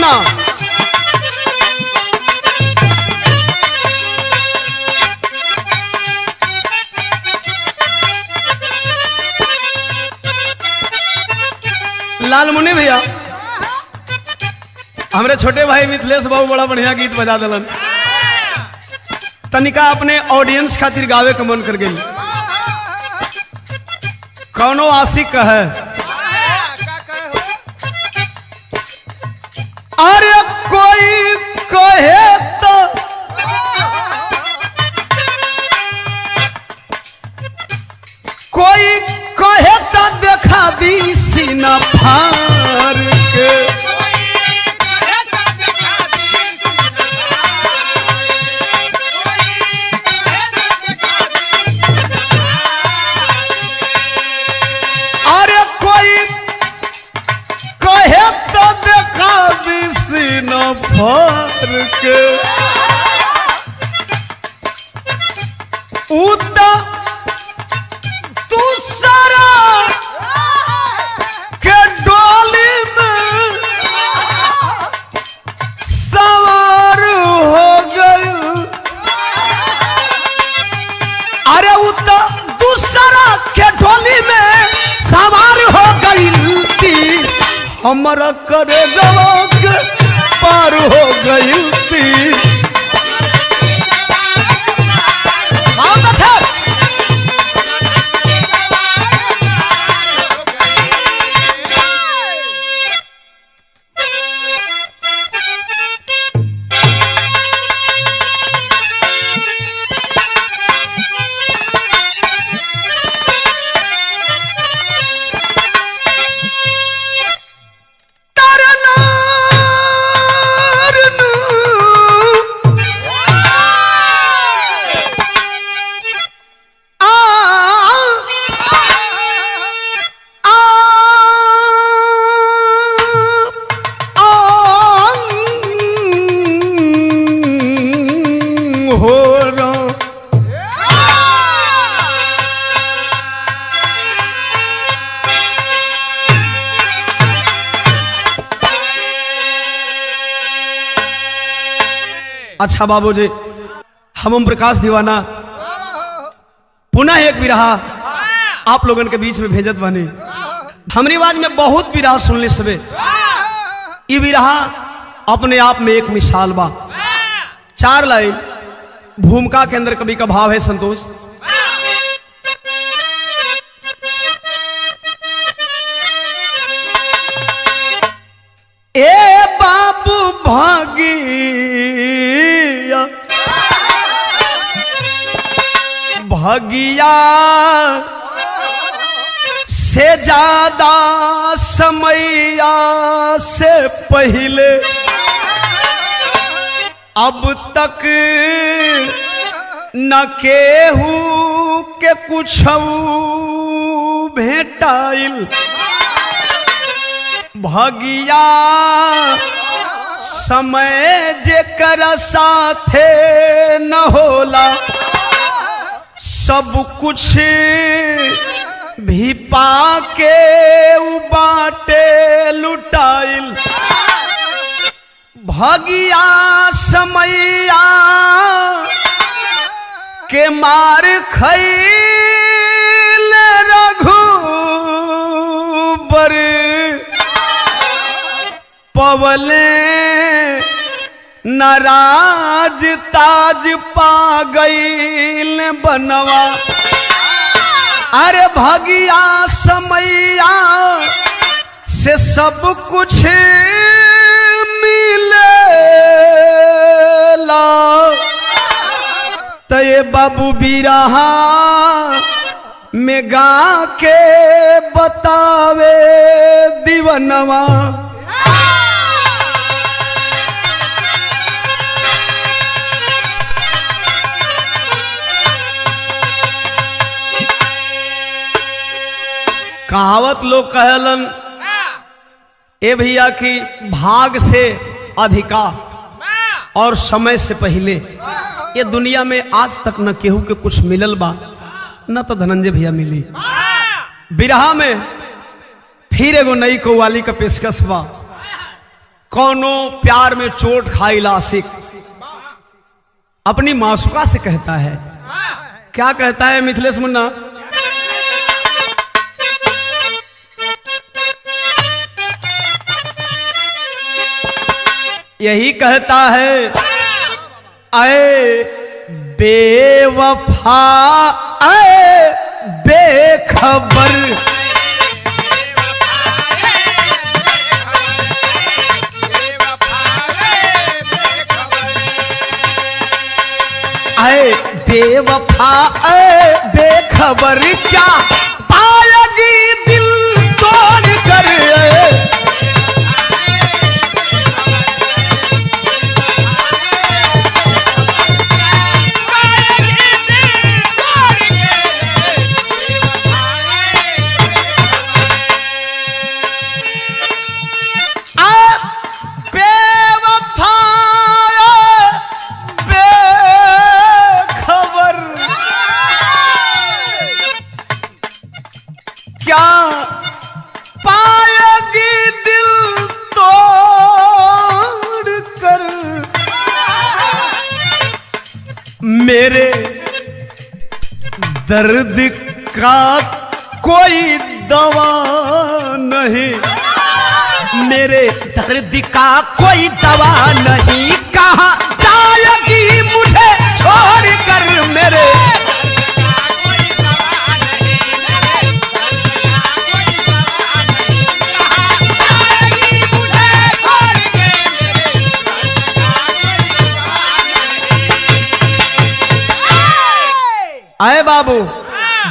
सुना। लालमुनि भैया हमारे छोटे भाई मिथिलेश बाबू बड़ा बढ़िया गीत बजा दिलन। तनिका अपने ऑडियंस खातिर गावे का मन कर गई। कौनो आशिक है अरे कोई कहे तो कोई कहे तो देखा दी सीना फाड़ के। अरे कोई कहे तो देखा दी सीना फाड़ के। उता हमारा करे जवाब पार हो गई थी। बहुत अच्छा। अच्छा बाबूजी हम प्रकाश दीवाना पुनः एक बिरहा आप लोगन के बीच में भेजत बनी। हमरी आवाज में बहुत बिरहा सुनले सबे। ये बिरहा अपने आप में एक मिसाल बा। 4 लाइन भूमिका के अंदर कवि का भाव है संतोष। ए बाबू भागी भगिया से ज्यादा समैया से पहले अब तक न केहू के कुछ भेटाइल। भगिया समय जेकर साथे न होला सब कुछ भी पाके उ बाटे लुटाइल। भगिया समैया के मार खैल रघुबर पवले नाराज ताज पा गईल बनवा। अरे भगिया समैया से सब कुछ मिलेला। तये बाबू बिरहा में गा के बतावे दीवनवा। कहावत लोग कहलन ए भैया की भाग से अधिका और समय से पहले ये दुनिया में आज तक न केहू के कुछ मिलल बा न तो धनंजय भैया मिली। बिरहा में फिर एगो नई कव्वाली का पेशकश बा। कौनो प्यार में चोट खाई लासिक अपनी मासूका से कहता है। क्या कहता है मिथिलेश मुन्ना? यही कहता है, अए बेवफा अए बेखबर, अए बेवफा अए बेखबर, क्या पाएगी दिल तोड़ कर, मेरे दर्द का कोई दवा नहीं, मेरे दर्द का कोई दवा नहीं, कहाँ जाएगी मुझे छोड़कर, मेरे आए बाबू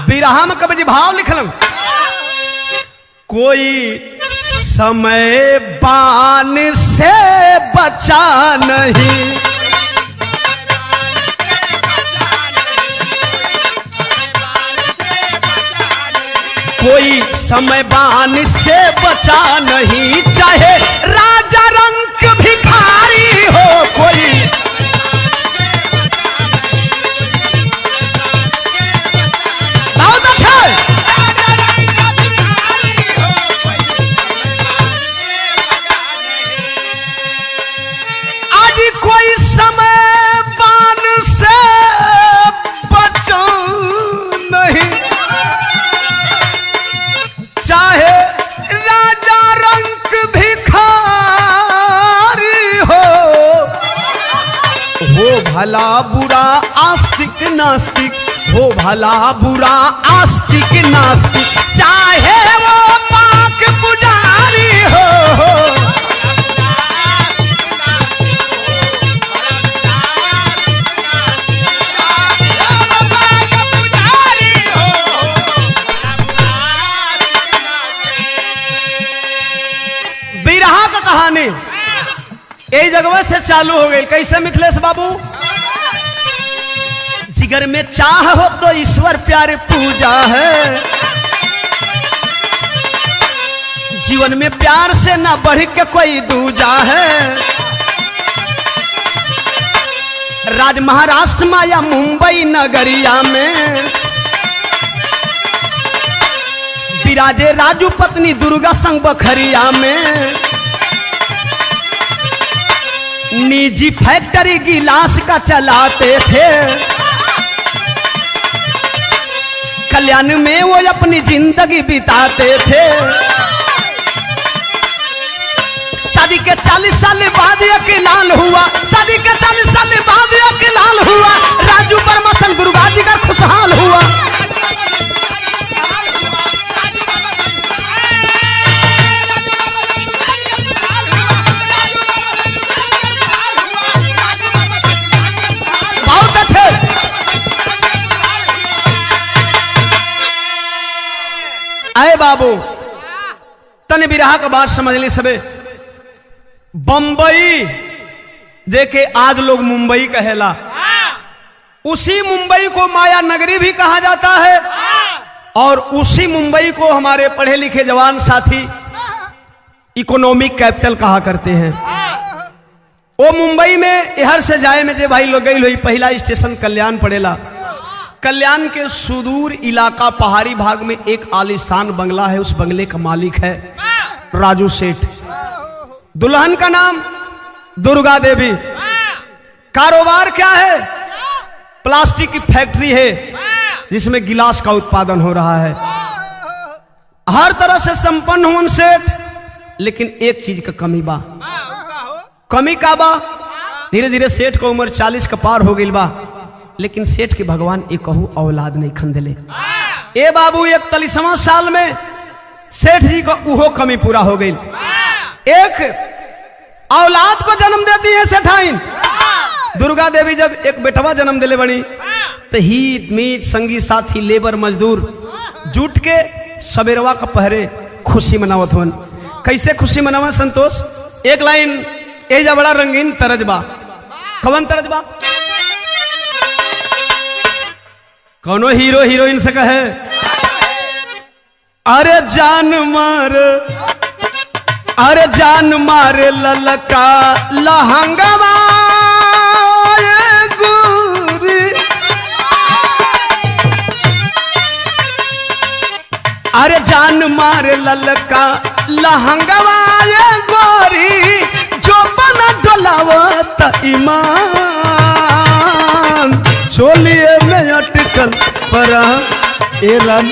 बिरहा में कब जी भाव लिखल, कोई समय बान से बचा नहीं, कोई समय बान से बचा नहीं, चाहे राजा रंग भिखारी हो, कोई भला बुरा आस्तिक नास्तिक, हो भला बुरा आस्तिक नास्तिक, चाहे वो पाक पुजारी हो, बिरहा का कहानी यही जगह से चालू हो गई। कैसे मिथिलेश बाबू? जिगर में चाह हो तो ईश्वर प्यारे पूजा है, जीवन में प्यार से ना बढ़ के कोई दूजा है, राज महाराष्ट्र में या मुंबई नगरिया में विराजे राजू पत्नी दुर्गा संग बखरिया में, निजी फैक्ट्री गिलास का चलाते थे, कल्याण में वो अपनी जिंदगी बिताते थे, शादी के 40 साल बाद अकेलाल हुआ, शादी के 40 साल बाद अकेलाल हुआ, राजू वर्मा संग दुर्गा जी का खुशहाल हुआ, आए बाबू तने बिरहा का बात समझ ली सबे। बंबई देखे आज लोग मुंबई कहेला, उसी मुंबई को माया नगरी भी कहा जाता है, और उसी मुंबई को हमारे पढ़े लिखे जवान साथी इकोनॉमिक कैपिटल कहा करते हैं। वो मुंबई में इहर से जाए में जे भाई लोग गई हुई, पहला स्टेशन कल्याण पड़ेला, कल्याण के सुदूर इलाका पहाड़ी भाग में एक आलीशान बंगला है, उस बंगले का मालिक है राजू सेठ। दुल्हन का नाम दुर्गा देवी। कारोबार क्या है? प्लास्टिक की फैक्ट्री है जिसमें गिलास का उत्पादन हो रहा है। हर तरह से संपन्न हुन सेठ, लेकिन एक चीज का कमी बा। कमी का बा? धीरे धीरे सेठ का उम्र 40 का पार हो गई बा, लेकिन सेठ के भगवान एक कहू औलाद नहीं खंदले। ए बाबू 41वां साल में सेठ जी का उहो कमी पूरा हो गई। एक औलाद को जन्म देती है सेठाइन। दुर्गा देवी जब एक बेटवा जन्म दिले बनी तो हित मीत संगी साथी लेबर मजदूर जुट के सवेरवा का पहरे खुशी मनावत होन। कैसे खुशी मनावा संतोष? एक लाइन एजा बड़ा रंगीन तरजबा। कवन तरजबा? कौनो हीरो हीरोइन से कहे अरे जान मार, अरे जान मारे ललका लहंगवा गोरी, अरे जान मारे ललका लहंगवा गोरी, जो बना डोलावत ईमान, चोलिए में अटकल पर एलन।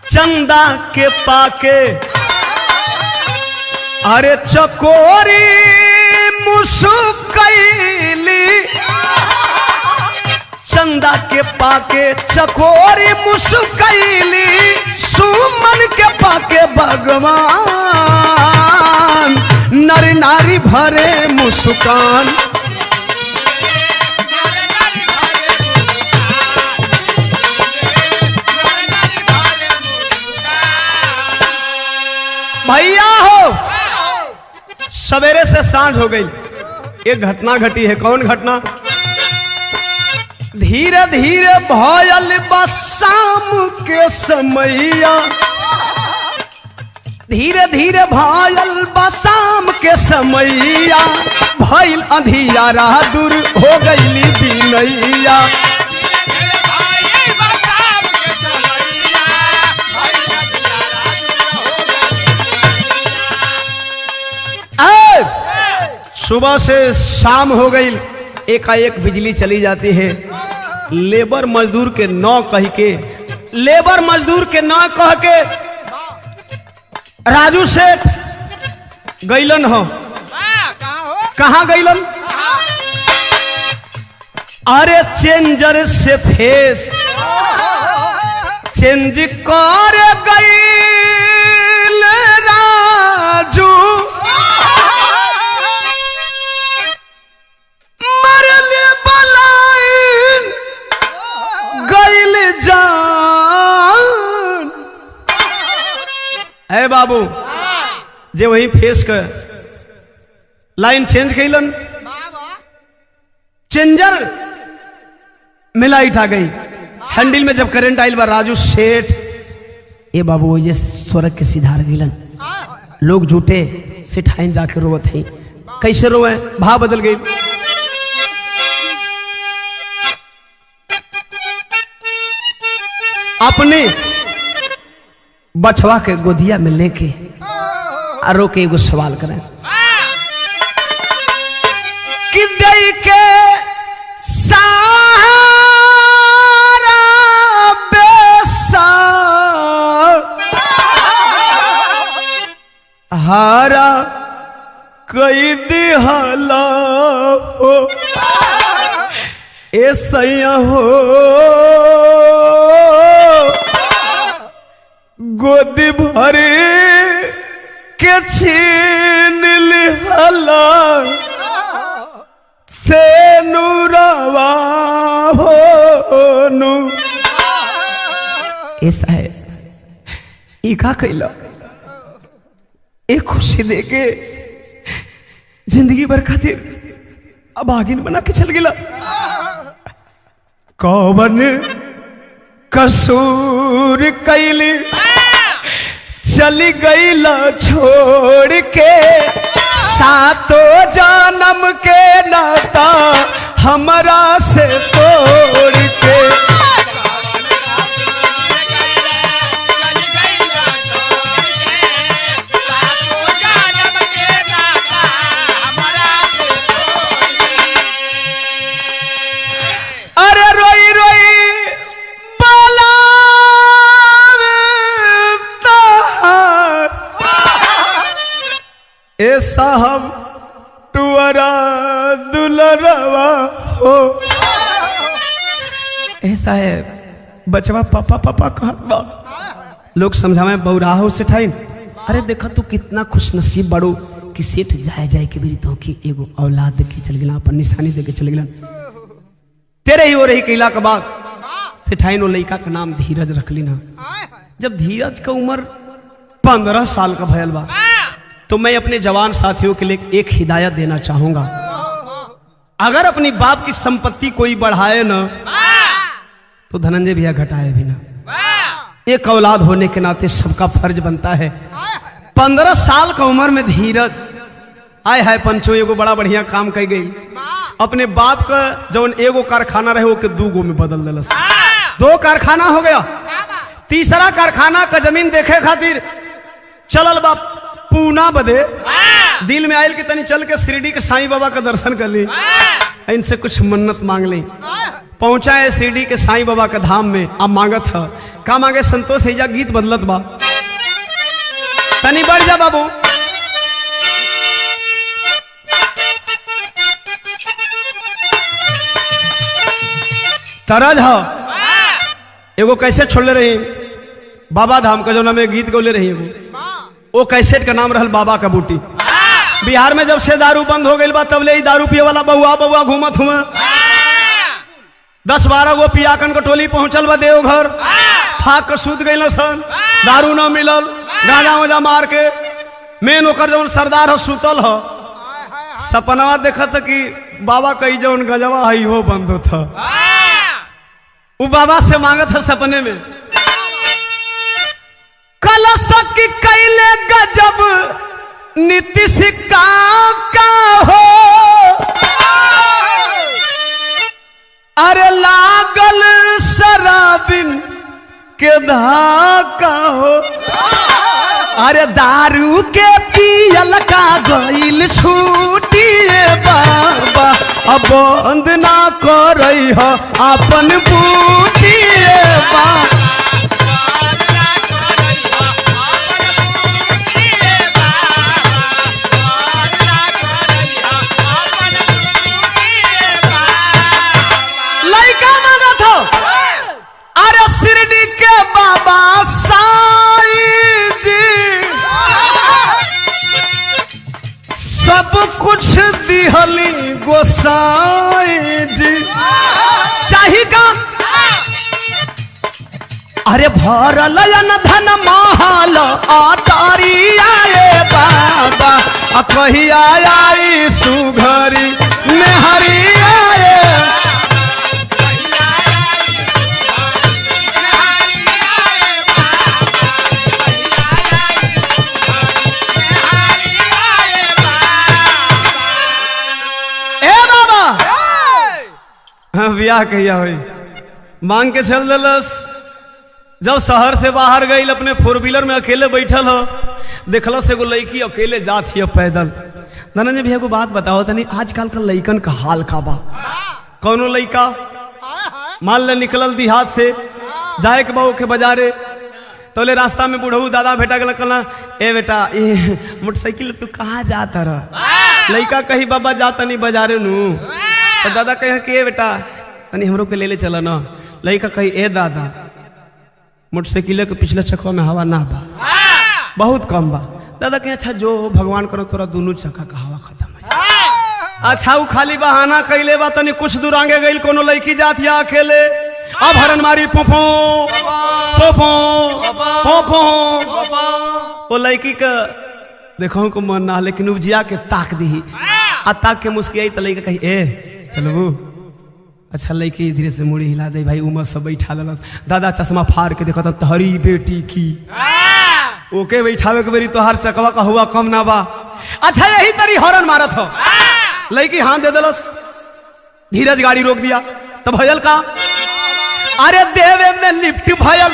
चंदा के पाके अरे चकोरी मुसुकैली, चंदा के पाके चकोरी मुसुकैली, सुमन के पाके भगवान, नर नारी भरे मुस्कान। भैया हो, सवेरे से सांझ हो गई, एक घटना घटी है। कौन घटना? धीरे धीरे भयल बसाम के समैया, धीरे धीरे भयल बसाम के समैया, भइल अंधियारा दूर हो गईली बिनैया। सुबह से शाम हो गई, एकाएक बिजली चली जाती है। लेबर मजदूर के नौ कह के, लेबर मजदूर के नौ कह के राजू सेठ गईलन हो। कहाँ गईलन? अरे चेंजर से फेस चेंज कर गईल राजू, जान। है बाबू जे वही फेस कर लाइन चेंज कैलन, चेंजर में लाइट आ गई। हैंडल में जब करंट आइल बा, राजू सेठ ए बाबू ये स्वर्ग के सिधार गिलन। लोग झूठे सेठाइन जाके रोवत है। कैसे रोए? भाव बदल गई। अपने बछवा के गोदिया में लेके आरो के एगो सवाल करें कि दई के सहारा बेसा हारा कई दिहला हो, ऐसा हो गोदी भरे के छीन लिहला से नूरवा हो नू। ऐसा है इका कैला एक खुशी दे के जिंदगी भर खातिर अब आगिन बना के चल गिला। कौन कसूर कैली चली गईला छोड़ के, सातों जन्म के नाता हमारा टुअरा दुलरवा हो। ऐसा है बचवा पापा पापा कहबा लोग समझावे बौरा हो से ठाइन। अरे देखा तू कितना खुश नसीब बड़ो कि सेठ जाए जाए के भी तो कि एगो औलाद देके चल गिला, अपन निशानी देके चल गिला। तेरे ही हो रही कैला के बाद सेठाइन वो लड़का का नाम धीरज रखली ना। जब धीरज का उम्र 15 साल का भयल बा तो मैं अपने जवान साथियों के लिए एक हिदायत देना चाहूंगा। अगर अपनी बाप की संपत्ति कोई बढ़ाए ना तो धनंजय भैया घटाए भी ना। एक औलाद होने के नाते सबका फर्ज बनता है। 15 साल का उम्र में धीरज आए है पंचो एगो बड़ा बढ़िया काम कर गई। अपने बाप का जवन एगो कारखाना रहे वो के 2 गो में बदल दिलस। 2 कारखाना हो गया। तीसरा कारखाना का जमीन देखे खातिर चलल बा पूना बदे। दिल में आयल कि तनी चल के शिरडी के साईं बाबा का दर्शन कर ली, इनसे कुछ मन्नत मांग ली। पहुंचा है शिरडी के साईं बाबा के धाम में। अब मांगत है का मांगे संतोष है गीत बदलत बा तनी बढ़ जा बाबू। तरज है एगो कैसेट छोड़ले रही बाबा धाम का जो नाम गीत गौले रही एगो वो कैसेट का नाम रहल बाबा का बूटी। बिहार में जब से दारू बंद हो गई बा तब ले दारू पिए वाला बउआ बउआ घूमत हुआ। 10-12 गो पियाकन को टोली पहुंचल बा देवघर। फाक के सूत गई सन, दारू न मिलल, गांजा वाजा मार के मेन ओकर जौन सरदार हो सुतल हो। सपनवा देखत कि बाबा कही जौन गजवा है हो बंद होता। वो बाबा से मांगत है सपने में कलश की कैले गजब नीतीश काम का हो। अरे लागल शराबिन के धाका हो। अरे दारू के पियल का गईल छूटिए बाबा अब बंद ना करई हो अपन बूटिए बाबा। अरे शिरडी के बाबा साईं जी सब कुछ दिहली गोसाई जी चाही का। अरे भरल धन महल अटारी आए बाबा कहिया आई सुघरी मेहरी आए। ब्याह कहिया हुई मांग के चल दलस। जब शहर से बाहर गई अपने 4 व्हीलर में अकेले बैठल हो देखलस एगो लड़की अकेले जात ही पैदल। धनंजय भैया को बात बताओ तनी आजकल का लड़कन का हाल का बा। कौनो लड़का मान ले निकलल देहात से जाए के बाबू के बाजारे तो ले रास्ता में बुढ़ऊ दादा बेटा के कहना ए बेटा ये मोटरसाइकिल तू कहाँ जाता रहा। लड़का कही बाबा जाता नहीं बाजारे नू तो दादा कहे कि बेटा तनी हमरो के ले ले चला ना। लड़का कही ए दादा मोटरसाइकिल के पिछले चक्का में हवा ना बा बहुत कम बा। दादा कहे अच्छा जो भगवान करो तोरा दोनों चक्का का हवा खत्म है। अच्छा वो खाली बहाना कैले बा तनी कुछ दूर आगे गई कोनो लड़की जात या अकेले अब हरन मारी पोपो पोपो पोपो। वो लड़की का देखो को मन ना लेकिन उपजिया के ताक दी आ ताक के मुस्कियाई तो लड़का कही ए चलो। अच्छा लड़की धीरे से मुड़ी हिला दे भाई उमर सब बैठा ललस। दादा चश्मा फाड़ के देखा तहरी बेटी की ओके बैठावे के बेरी तो हर चकवा का हुआ कम ना बा। अच्छा यही तरी हॉर्न मारत हो लड़की हाथ दे दलस। धीरज गाड़ी रोक दिया तब भयल का अरे देवे में लिफ्ट भयल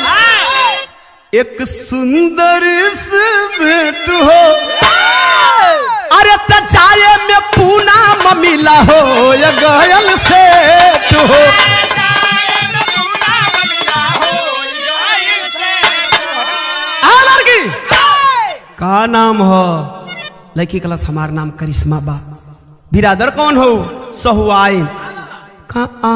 एक सुंदर से भेंट हो। अरे तचाए में पूना ममिला हो या गयल से हो। लड़की का नाम हो लड़की क्लास हमार नाम करिश्मा बा। बिरादर कौन हो? सहुआई। कहा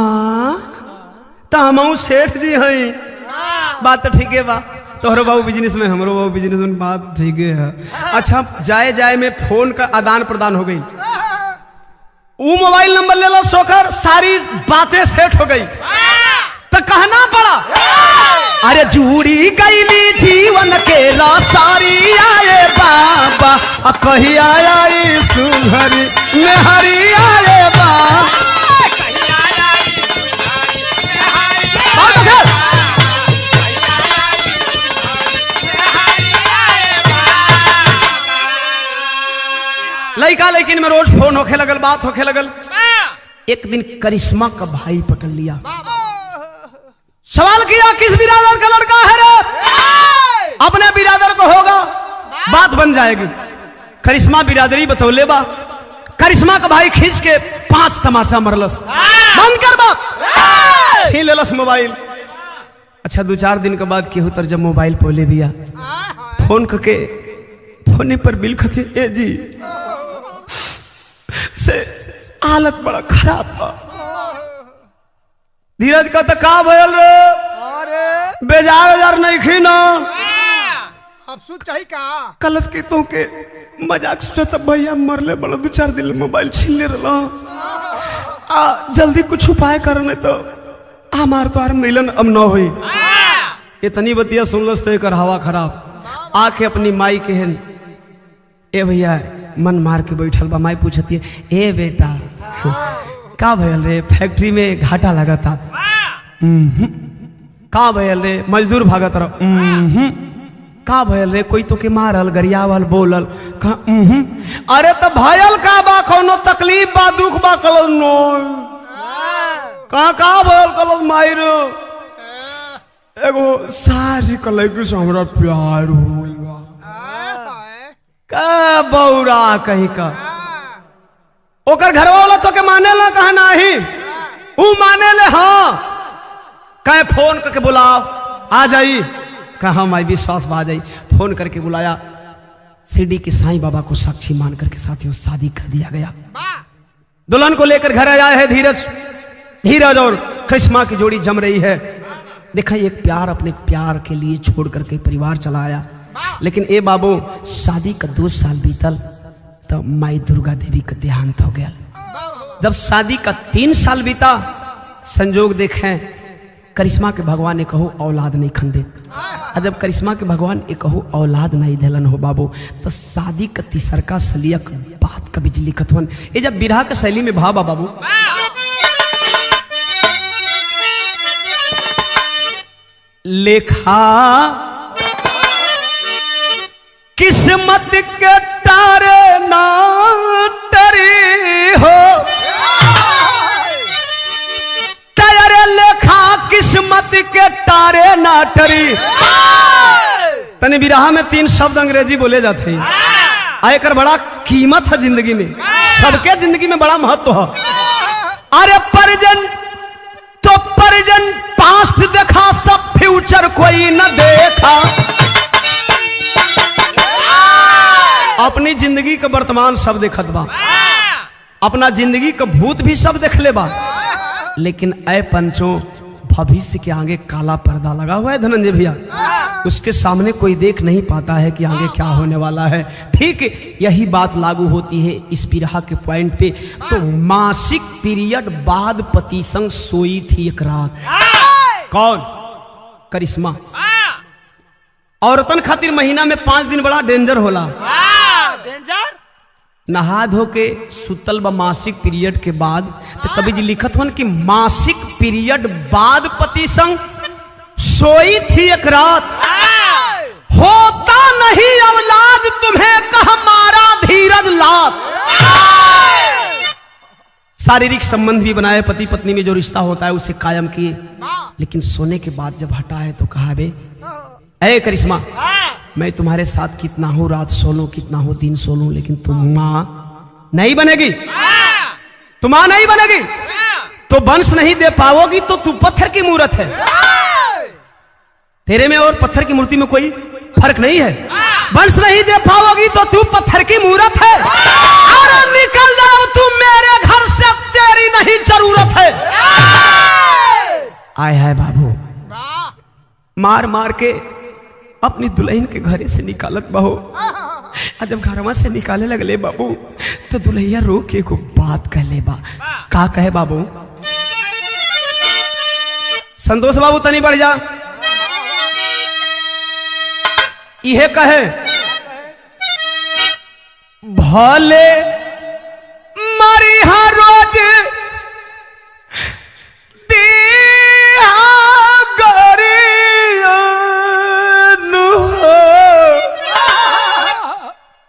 तमऊ सेठ जी हैं। बात तो ठीक है बा, तोहरो बाबू बिजनेस में, हमरो बाबू बिजनेस में, बात ठीक है। अच्छा जाए जाए में फोन का आदान प्रदान हो गई, वो मोबाइल नंबर ले लो सोकर, सारी बातें सेट हो गई। तो कहना पड़ा अरे जुड़ी गईली जीवन के सारी आए बाबा, कही आया सुधरी में हरी आए बाबा। लड़का लेकिन में रोज फोन होखे लगल, बात होखे लगल। एक दिन करिश्मा का भाई पकड़ लिया, सवाल किया किस बिरादर का लड़का है रे? अपने बिरादर को होगा, बात बन जाएगी। करिश्मा बिरादरी बतौले बा। करिश्मा का भाई खींच के 5 तमाशा मरलस, बंद कर बात, छीन लेलस मोबाइल। अच्छा 2-4 दिन के बाद केहू तर जब मोबाइल पोले बिया, फोन करके फोने पर बिल खते, ए जी से हालत बड़ा खराब बा। धीरज का तो का भयल रे? अरे बेजार नहीं खी ना, अब सुध चाहिए का कलश के तो के मजाक सोचता भैया मरले बड़ा 2-4 दिन मोबाइल छीन ले रहा। जल्दी कुछ उपाय करने तो हमार द्वार मिलन अब न हुई। इतनी बतिया सुनलस तो एक हवा खराब। आके अपनी माई कहन, ए भैया मन मार के बैठल बा। माई पूछती है, ए बेटा का भयल रे? फैक्ट्री में घाटा लगा था। का भयल रे? मजदूर भागत रहो। का भयल रे? कोई तो के मारल, गरियावल, बोलल। अरे तो भयल का बा? कोनो तकलीफ बा, दुख बा? कल नो का भयल? कल माई रे एगो सारी कलैकी से हमरा प्यार हो बा। का बौरा कहीं का ओकर घर वाला तो के माने ला, कहा नहीं वो माने ले। हाँ कहे फोन करके बुलाओ, आ जाई। कहा माई विश्वास बा जाई। फोन करके बुलाया, शिरडी के साईं बाबा को साक्षी मान करके साथियों शादी कर दिया गया। दुल्हन को लेकर घर आया है धीरज और करिश्मा की जोड़ी जम रही है। देखा एक प्यार अपने प्यार के लिए छोड़ करके परिवार चला आया। लेकिन ए बाबू शादी का 2 साल बीतल तो माई दुर्गा देवी का देहांत हो गया। जब शादी का 3 साल बीता, संजोग देखें करिश्मा के भगवान ने कहो औलाद नहीं खंडित। जब करिश्मा के भगवान ने कहो औलाद नहीं दिलन हो बाबू, तो शादी का 3 सलियक बात कभी लिखतवन। ये जब बिरहा का शैली में भाव बाबू, लेखा किस्मत के तारे ना टरी हो, तारे लेखा किस्मत के तारे ना टरी। तने बिरहा में 3 शब्द अंग्रेजी बोले जाते हैं। आयकर बड़ा कीमत है जिंदगी में, सबके जिंदगी में बड़ा महत्व है। अरे प्रेजेंट तो प्रेजेंट, पास्ट देखा सब, फ्यूचर कोई न देखा। अपनी जिंदगी का वर्तमान सब देखत बा, अपना जिंदगी का भूत भी सब देख ले बा, लेकिन ऐ पंचों भविष्य के आगे काला पर्दा लगा हुआ है धनंजय भैया। उसके सामने कोई देख नहीं पाता है कि आगे क्या होने वाला है। ठीक यही बात लागू होती है इस बिरहा के पॉइंट पे। तो मासिक पीरियड बाद पति संग सोई थी एक रात। कौन? करिश्मा। औरतन खातिर महीना में 5 दिन बड़ा डेंजर होला। डेंजर नहा धो के सुतल बा मासिक पीरियड के बाद। तो कभी जी लिखत हन कि मासिक पीरियड बाद पति संग सोई थी एक रात। होता नहीं औलाद तुम्हें कह मारा धीरज लात। शारीरिक संबंध भी बनाए, पति पत्नी में जो रिश्ता होता है उसे कायम किए, लेकिन सोने के बाद जब हटा है तो कहा बे ऐ करिश्मा, मैं तुम्हारे साथ कितना हूं, रात सो लूं, कितना हूं, दिन सो लूं, लेकिन तुम मां नहीं बनेगी। तुम मां नहीं बनेगी तो वंश नहीं दे पाओगी, तो तू पत्थर की मूर्त है। तेरे में और पत्थर की मूर्ति में कोई फर्क नहीं है। वंश नहीं दे पाओगी तो तू पत्थर की मूर्त है। और निकल जाओ तुम आय हाय बाबू, वाह मार मार के अपनी दुल्हन के घरे से निकालत बहो। और जब घरवा से निकाले लगले बाबू तो दुल्हैया रो के को बात कह ले बा। का कहे बाबू? संतोष बाबू तनी बढ़ जा। यह कहे भले मारी हर रोज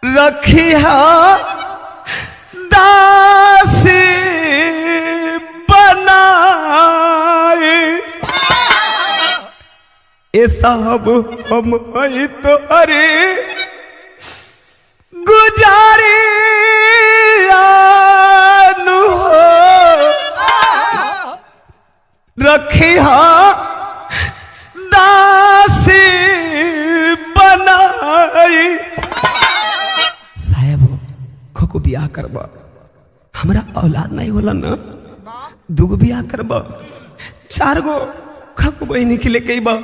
रखी दासी बनाए ए साहब हम हई तो अरे गुजारी रखी दासी बनाई। को बियाह करबा, हमरा औलाद नहीं होला ना, दूगो बियाह करबा, 4 गो खको बहनी के लेके बा।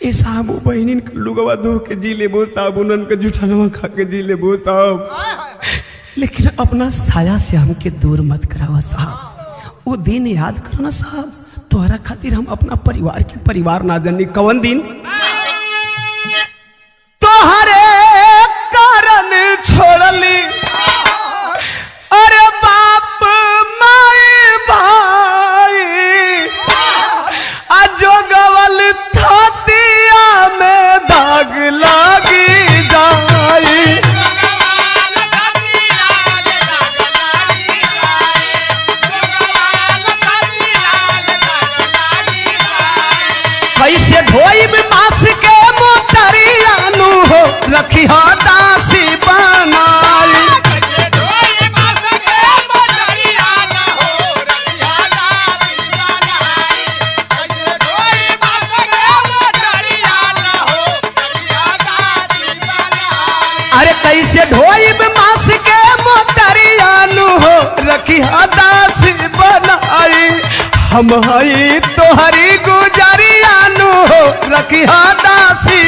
ए साहब बहनी के लुगवा धो के जी लेबो साहब, उनन के जुठनवा खा के जी लेबो साहब, लेकिन अपना साया से हमके दूर मत करावा साहब। वो दिन याद करो ना साहब, तोहरा खातिर हम अपना परिवार के परिवार ना जानी। कवन दिन? तोहरे कारण छोड़ली अरे बाप माई भाई, अजो गवल थतिया में दाग लागी जाई। कैसे धोइब मास के मोटरिया नु हो, रखी दासी बनाई। अरे कैसे ढोइब मास के मोटरिया नु हो, रखी दासी बनाई। हम हई तोहरी गुजरिया नु हो, रखी दासी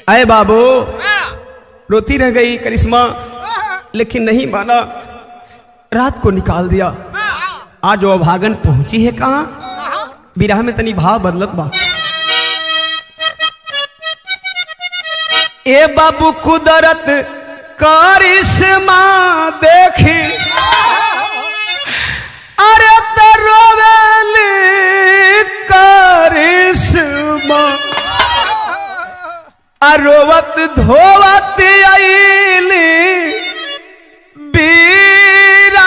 अरे बाबू रोती रह गई करिश्मा, लेकिन नहीं माना, रात को निकाल दिया। आज वो भागन पहुंची है कहां? विरह में तनी भाव बदलत बा। ए बाबू कुदरत करिश्मा देखी अरे तरोवेली करिश्मा, अरोवत धोवत आईली बीरार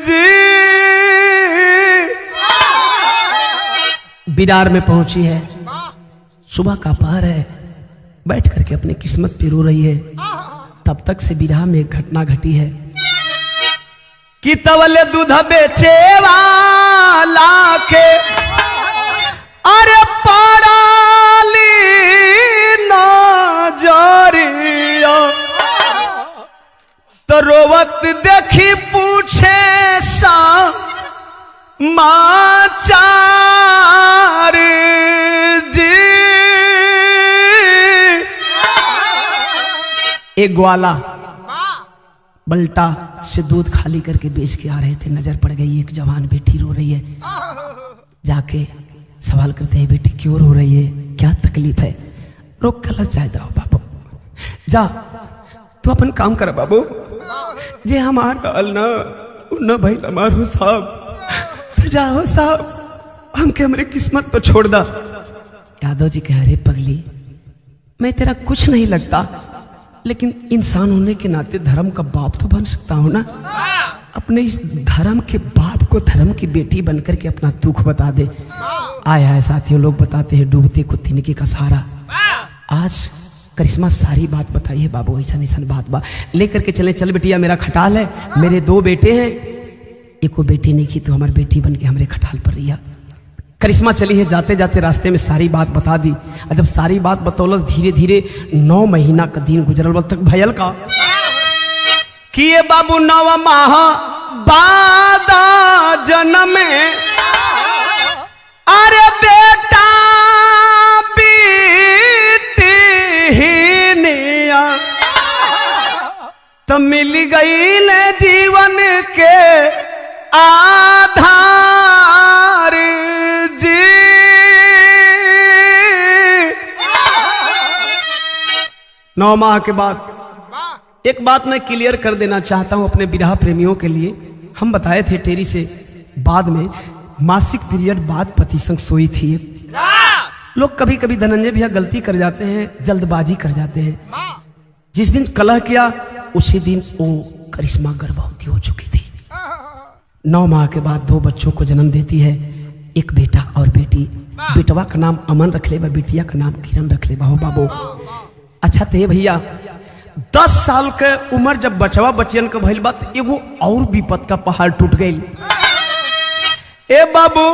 जी। बीरार में पहुंची है, सुबह का पहर है, बैठ करके अपनी किस्मत पे रो रही है। तब तक से बीरार में एक घटना घटी है कि तवले दूध बेचे वाला के अरे पाराली नजरिया, तो रोवत देखी पूछे सा माचार जी। एक ग्वाला बल्टा से दूध खाली करके बेच के आ रहे थे, नजर पड़ गई एक जवान बेटी रो रही है। जाके सवाल करते हैं, बेटी क्यों रो रही है, क्या तकलीफ है? रोक कर जाए जाओ बाबू, जा तू अपन काम कर बाबू, जे हमार डाल न भाई हमारो साहब, तो जाओ साहब, हमके हमारे किस्मत पर छोड़ दा। यादव जी कह रहे पगली, मैं तेरा कुछ नहीं लगता, लेकिन इंसान होने के नाते धर्म का बाप तो बन सकता हूं ना। अपने इस धर्म के बाप को धर्म की बेटी बनकर के अपना दुख बता दे। आए आए साथियों, लोग बताते हैं डूबते को तिनके का सहारा। आज करिश्मा सारी बात बताई है बाबू, ऐसा निशन बात बा लेकर के चले। चल बेटिया, मेरा खटाल है, मेरे 2 बेटे हैं, एको बेटी नहीं की तो हमारी बेटी बन के हमारे खटाल पर रही। करिश्मा चली है, जाते जाते रास्ते में सारी बात बता दी। और जब सारी बात बतौलस, धीरे धीरे 9 महीना का दिन गुजरल वक्त तक भयल का कि ये बाबू 9 माह बाद जन्म में अरे बेटा बेटी हिनिया तो मिल गई ने जीवन के आधार जी। 9 माह के बाद एक बात मैं क्लियर कर देना चाहता हूं अपने विरह प्रेमियों के लिए। हम बताए थे टेरी से बाद में मासिक पीरियड बाद पति संग सोई थी। लोग कभी कभी धनंजय भैया गलती कर जाते हैं, जल्दबाजी कर जाते हैं। जिस दिन कलह किया उसी दिन वो करिश्मा गर्भवती हो चुकी थी। 9 माह के बाद 2 बच्चों को जन्म देती है, एक बेटा और बेटी। बेटवा का नाम अमन रख ले, बेटिया का नाम किरण रख ले। बाबू बाबू अच्छा थे भैया। 10 साल के उम्र जब बचवा बचियन के भइल बा तो एगो और विपद का पहाड़ टूट गई। ए बाबू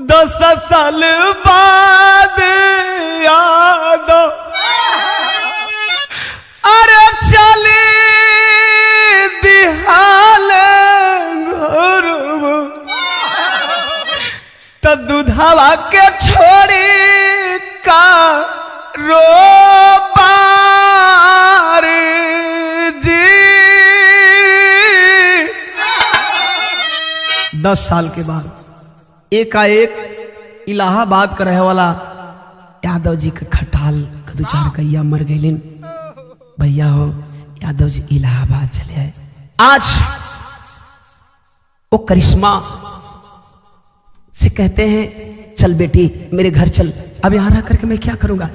10 साल बाद याद अरे चली दिहाल घर तो दूधावा के छोड़ी का रो पार जी। 10 साल के बाद एकाएक इलाहाबाद का रहे वाला यादव जी के खटाल का 2-4 गैया मर गईलिन। भैया हो यादव जी इलाहाबाद चले आए। आज वो करिश्मा से कहते हैं चल बेटी मेरे घर चल, अब यहां रह करके मैं क्या करूंगा।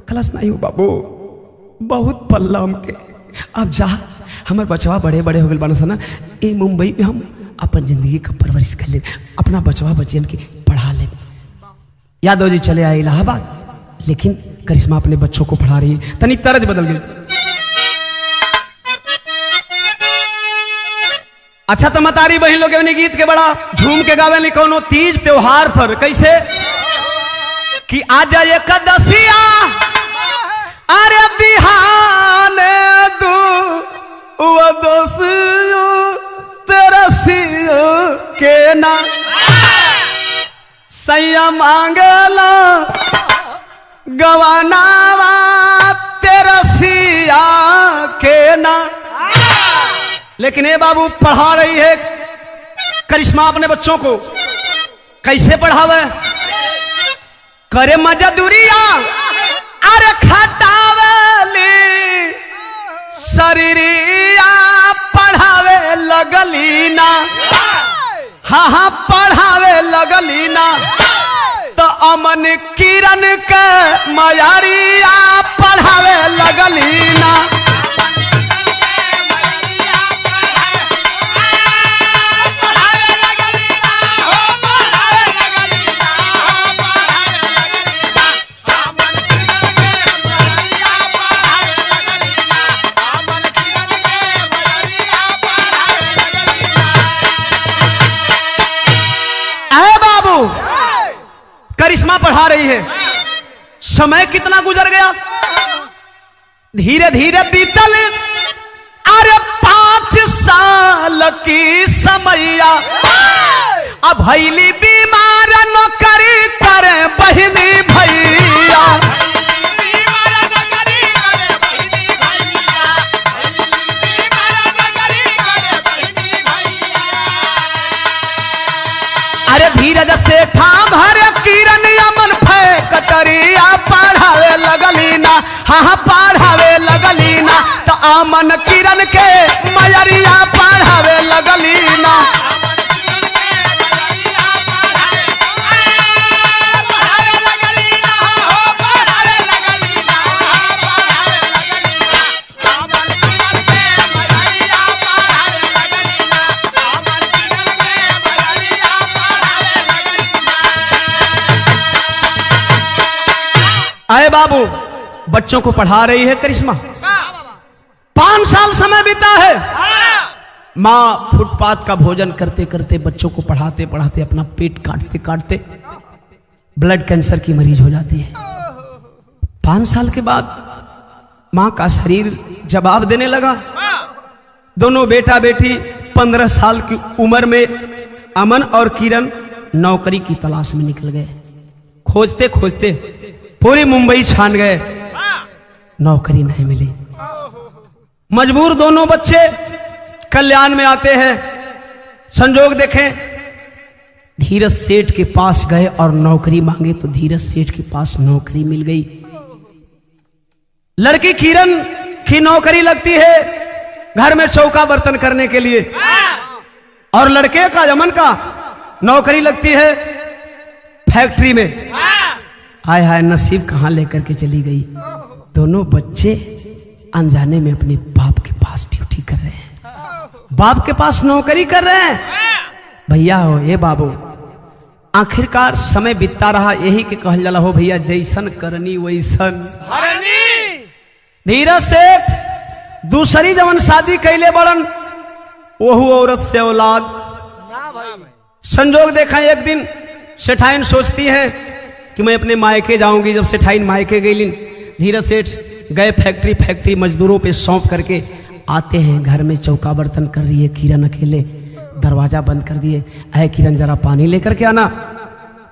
कलश नहीं हो बाबू, बहुत पल्ला हमके, अब जा हमारे बचवा बड़े बड़े हो गए बाना सना। ए मुंबई में हम अपन जिंदगी का परवरिश कर ले, अपना बचवा बचियन की पढ़ा ले। यादव जी चले आए इलाहाबाद, लेकिन करिश्मा अपने बच्चों को पढ़ा रही है। तनी तरज बदल गई। अच्छा तो मतारी बहन लोग गीत के बड़ा झूम के गावे कोनो तीज त्योहार पर। कैसे कि आज एकदसिया अरे बिहान दो तरसियो के ना सैया मांगला गवानावा तेरसिया के ना। लेकिन ये बाबू पढ़ा रही है करिश्मा अपने बच्चों को। कैसे पढ़ावे? करे मजदूरिया अरे खटावली शरीरिया पढ़ावे लगली ना। हाँ हाँ पढ़ावे लगली ना तो अमन किरण के मयारिया पढ़ावे लगली ना। करिश्मा पढ़ा रही है। समय कितना गुजर गया, धीरे धीरे बीतल अरे 5 साल की समैया। अब भैली बीमार नौकरी करे बहनी भैया। अरे धीरज से ठाम हरे किरण अमन फै कटरिया पढ़ावे लगली ना। हाँ पढ़ावे लगली ना तो अमन किरण के मयरिया पढ़ावे लगली ना। आए बाबू बच्चों को पढ़ा रही है करिश्मा। 5 साल समय बीता है। माँ फुटपाथ का भोजन करते करते बच्चों को पढ़ाते पढ़ाते अपना पेट काटते काटते ब्लड कैंसर की मरीज हो जाती है। 5 साल के बाद माँ का शरीर जवाब देने लगा। दोनों बेटा बेटी 15 साल की उम्र में अमन और किरण नौकरी की तलाश में निकल गए। खोजते खोजते पूरी मुंबई छान गए, नौकरी नहीं मिली। मजबूर दोनों बच्चे कल्याण में आते हैं। संजोग देखें, धीरज सेठ के पास गए और नौकरी मांगे तो धीरज सेठ के पास नौकरी मिल गई। लड़की किरण की नौकरी लगती है घर में चौका बर्तन करने के लिए, और लड़के का अमन का नौकरी लगती है फैक्ट्री में। हाय हाय नसीब कहां लेकर के चली गई। दोनों बच्चे अनजाने में अपने बाप के पास ड्यूटी कर रहे हैं, बाप के पास नौकरी कर रहे हैं। भैया हो ये बाबू, आखिरकार समय बीतता रहा। यही के कहल जाला हो भैया, जैसन करनी वैसन हरनी। धीरज सेठ दूसरी जवन शादी कैले बड़न, वहू औरत से औलाद ना भाई। संजोग देखा एक दिन सेठाइन सोचती है कि मैं अपने मायके जाऊंगी। जब सेठाइन मायके गई, धीरज सेठ गए फैक्ट्री मजदूरों पे सौंप करके आते हैं। घर में चौका बर्तन कर रही है किरण अकेले, दरवाजा बंद कर दिए। है किरण जरा पानी लेकर के आना।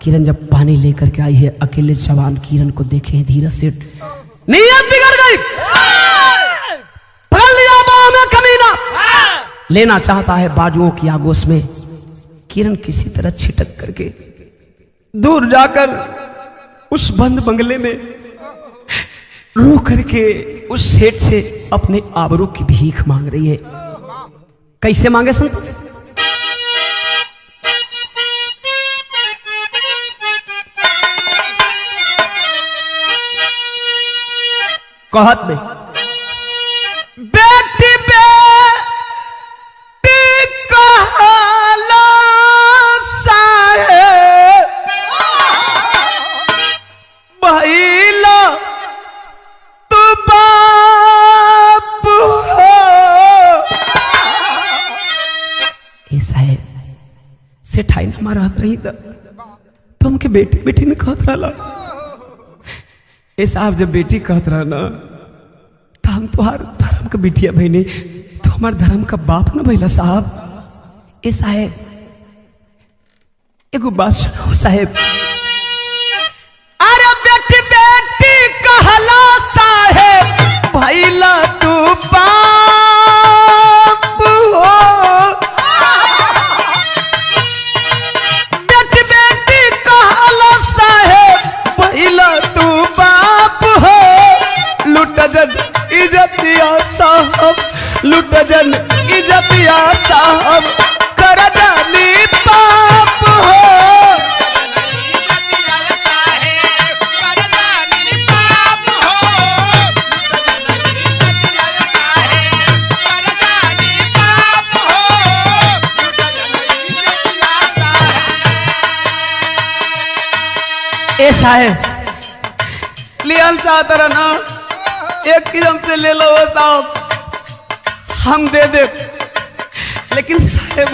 किरण जब पानी लेकर के आई है, अकेले जवान किरण को देखे हैं धीरज सेठ, नीयत बिगड़ गई, पकड़ लिया बाहों में कमीना, लेना चाहता है बाजुओं की आगोश में। किरण किसी तरह छिटक करके दूर जाकर उस बंद बंगले में रो करके उस सेठ से अपने आबरू की भीख मांग रही है। कैसे मांगे संतोष? कहत में बेटी बेटी कहला साहेब भइला तू बाप हो। ए साहेब सेठाइन हमारा हाथ रही था, तुमके बेटी बेटी ने कहत रहा। ए साहब जब बेटी कहत रहा ना, तो हम तुहार धर्म का बिटिया बहने, तो हमार धर्म का बाप ना भैला साहब। ए साहेब एगो बात सुनो साहेब, अरे बेटी बेटी कहला साहेब भैला तू बाप हो। बेटी बेटी कहला साहेब भैला तू बाप हो। लुट जन इज्जतिया साहब, लुट जन इज्जतिया साहब, कर जानी पाप हो। ए साहेब लियल चाहता रहा ना, एक किस्म से ले लो साहब, हम दे दे, लेकिन साहेब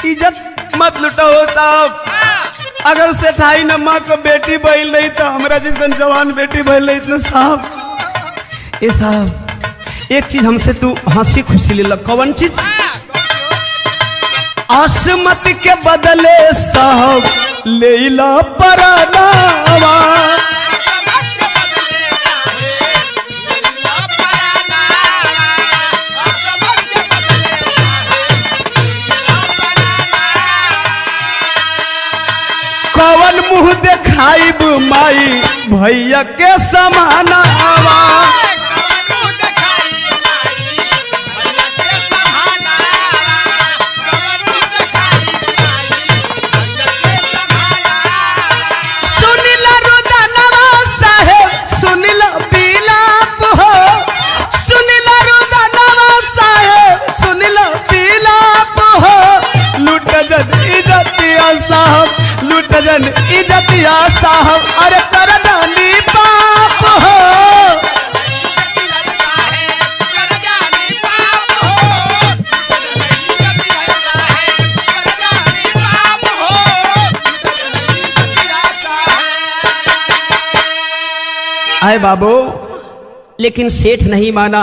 इज्जत मत लुटाओ साहब। अगर सेठाई न माँ को बेटी बहल नहीं तो हमारा जैसन जवान बेटी बहल नहीं तो साहब। ए साहब एक चीज हमसे तू हंसी खुशी ले लो। कौन चीज? आसमत के बदले साहब ले ला परानावा। कौन मुंह देखाइब माई भैया के समानावा। सुनिला रुदनवा साहेब सुनिला बिलाप हो। सुनिला रुदनवा साहेब सुनिला बिलाप हो। लूट जन इज्जतिया साहब, लूट जन इज्जतिया साहब, अरे कर जानी पाप हो। है बाबू, लेकिन सेठ नहीं माना।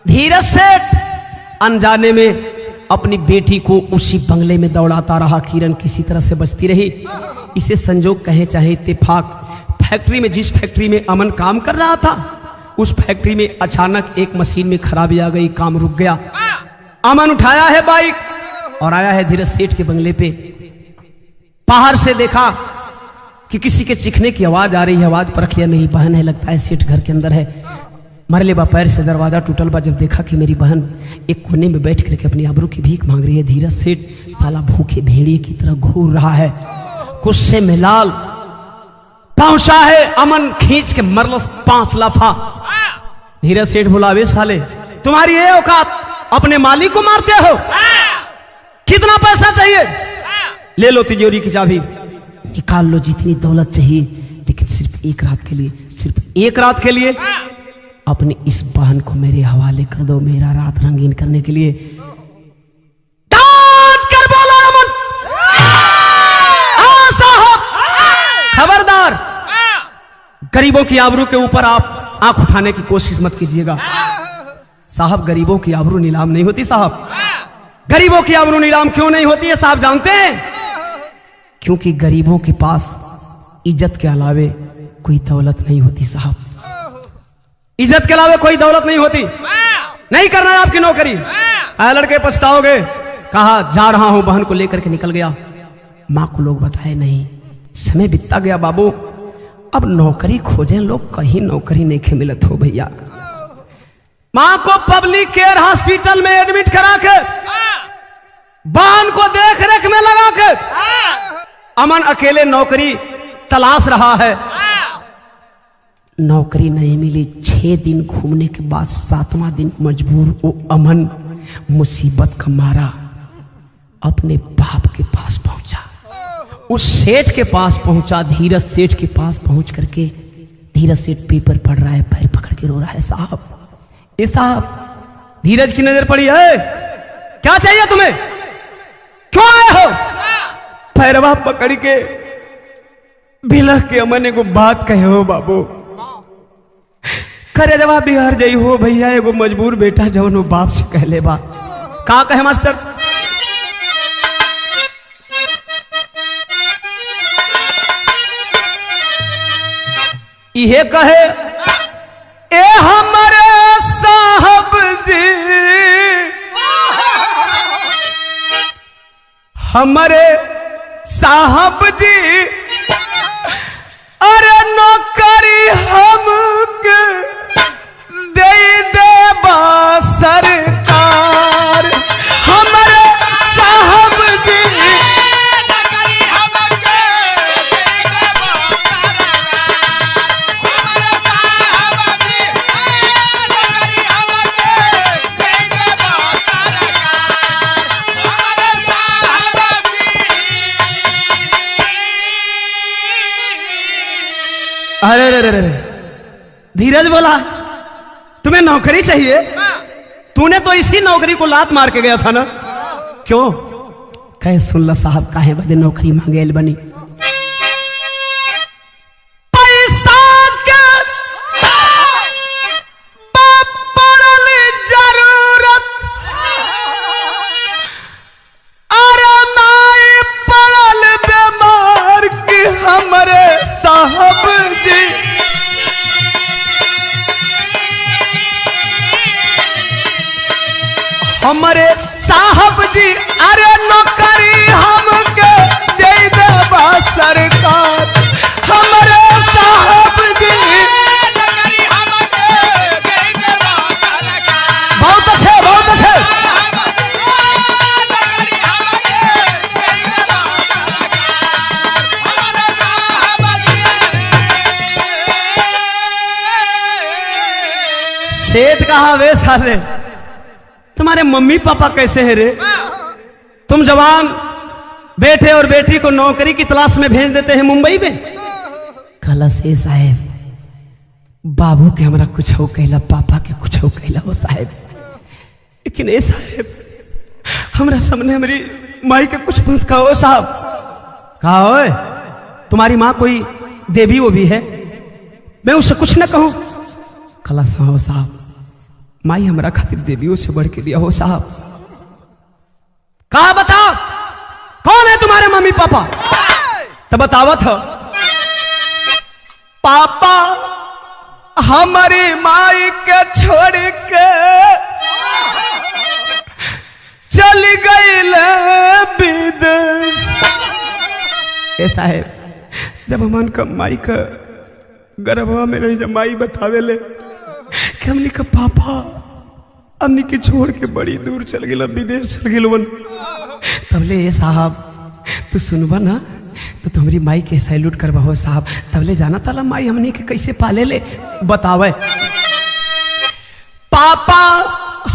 धीरज सेठ अनजाने में अपनी बेटी को उसी बंगले में दौड़ाता रहा। किरण किसी तरह से बचती रही। इसे संजोग कहे चाहे इत्तेफाक, फैक्ट्री में, जिस फैक्ट्री में अमन काम कर रहा था, उस फैक्ट्री में अचानक एक मशीन में खराबी आ गई, काम रुक गया। अमन उठाया है बाइक और आया है धीरज सेठ के बंगले पे। बाहर से देखा कि किसी के चीखने की आवाज आ रही है। आवाज परख लिया, मेरी बहन है, लगता है सेठ घर के अंदर है। मरले बा पैर से दरवाजा टूटल बा। जब देखा कि मेरी बहन एक कोने में बैठ करके अपनी आबरू की भीख मांग रही है, धीरज सेठ साला भूखे भेड़िए की तरह घूर रहा है। गुस्से में लाल पहुंचा है। अमन खींच के मरलस 5 लाफा। धीरज सेठ बोला, वे साले तुम्हारी ये औकात, अपने मालिक को मारते हो? कितना पैसा चाहिए? ले लो तिजोरी की चाबी, निकाल लो जितनी दौलत चाहिए, लेकिन सिर्फ एक रात के लिए, सिर्फ एक रात के लिए अपनी इस बहन को मेरे हवाले कर दो, मेरा रात रंगीन करने के लिए। डांट कर बोला अमन, साहब खबरदार, गरीबों की आबरू के ऊपर आप आंख उठाने की कोशिश मत कीजिएगा। साहब गरीबों की आबरू नीलाम नहीं होती। साहब गरीबों की आबरू नीलाम क्यों नहीं होती है साहब जानते हैं? क्योंकि गरीबों के पास इज्जत के अलावे कोई दौलत नहीं होती। साहब इज्जत के अलावे कोई दौलत नहीं होती। नहीं करना है आपकी नौकरी, लड़के पछताओगे। कहा जा रहा हूं, बहन को लेकर के निकल गया। मां को लोग बताए नहीं, समय बीतता गया बाबू। अब नौकरी खोजें लोग, कहीं नौकरी नहीं के मिलत हो भैया। मां को पब्लिक केयर हॉस्पिटल में एडमिट करा के, बहन को देख रेख में लगा के अमन अकेले नौकरी तलाश रहा है। नौकरी नहीं मिली। 6 दिन घूमने के बाद 7वां दिन मजबूर वो अमन मुसीबत का मारा अपने बाप के पास पहुंचा। उस सेठ के पास पहुंचा, धीरज सेठ के पास पहुंच करके धीरज सेठ पेपर पढ़ रहा है, पैर पकड़ के रो रहा है। साहब ये साहब, धीरज की नजर पड़ी है, क्या चाहिए तुम्हें, क्यों आए हो? पैरवा पकड़ के बिलख के अमन एगो बात कहे हो बाबू, करे जवाब बिहार जई हो भैया, एगो मजबूर बेटा जवन वो बाप से कहले बा। का कहे मास्टर? इहे कहे, ए हमारे साहब जी, हमारे साहब जी, अरे नौकरी हमके दे देबा सरकार, हमारे साहब जी, नौकरी हमके दे देबा सरकार, हमारे साहब जी, नौकरी हमके दे देबा सरकार, हमारे साहब जी। अरे रे रे रे, धीरज बोला तुम्हें नौकरी चाहिए? तूने तो इसी नौकरी को लात मार के गया था ना, क्यों? कहे सुन ला साहब, काहे बदे नौकरी मांगे बनी? पैसा के पड़ल जरूरत, अरे नाई पड़ल बीमार की हमारे साहब जी, हमारे साहब जी, अरे नौकरी हमके दे देबा सरकार, हमारे साहब जी, नौकरी हमके दे देबा सरकार। बहुत अच्छे, बहुत अच्छे। नौकरी हमके दे देबा सरकार, हमारे साहब जी। सेठ कहा, वे साले तुम्हारे मम्मी पापा कैसे हैं रे? तुम जवान बेटे और बेटी को नौकरी की तलाश में भेज देते हैं मुंबई में। कल से साहेब, बाबू के हमारा कुछ हो कहला, पापा के कुछ हो कहला हो साहेब, लेकिन ए साहेब हमारा सामने हमारी माई के कुछ मत कहो साहब। कहा ओए, तुम्हारी माँ कोई देवी वो भी है? मैं उसे कुछ न कहूं। कला हो साहब, माई हमारा खातिर देवियों से बढ़ के दिया हो साहब। कहा बताओ कौन है तुम्हारे मम्मी पापा? तब बतावत हो पापा हमारी माई के छोड़ के चली गई विदेश। ऐसा है जब हमन का माई का गर्भवा में रही, जब माई बतावे ले कि हमने का पापा हमने के छोड़ के बड़ी दूर चल गए, विदेश चल गए, तबले ये साहब तू सुनबा ना तो तुम्हारी माई के सैल्यूट करवा हो साहब। तबले जाना ताला माई हमने के कैसे पाले ले बतावे। पापा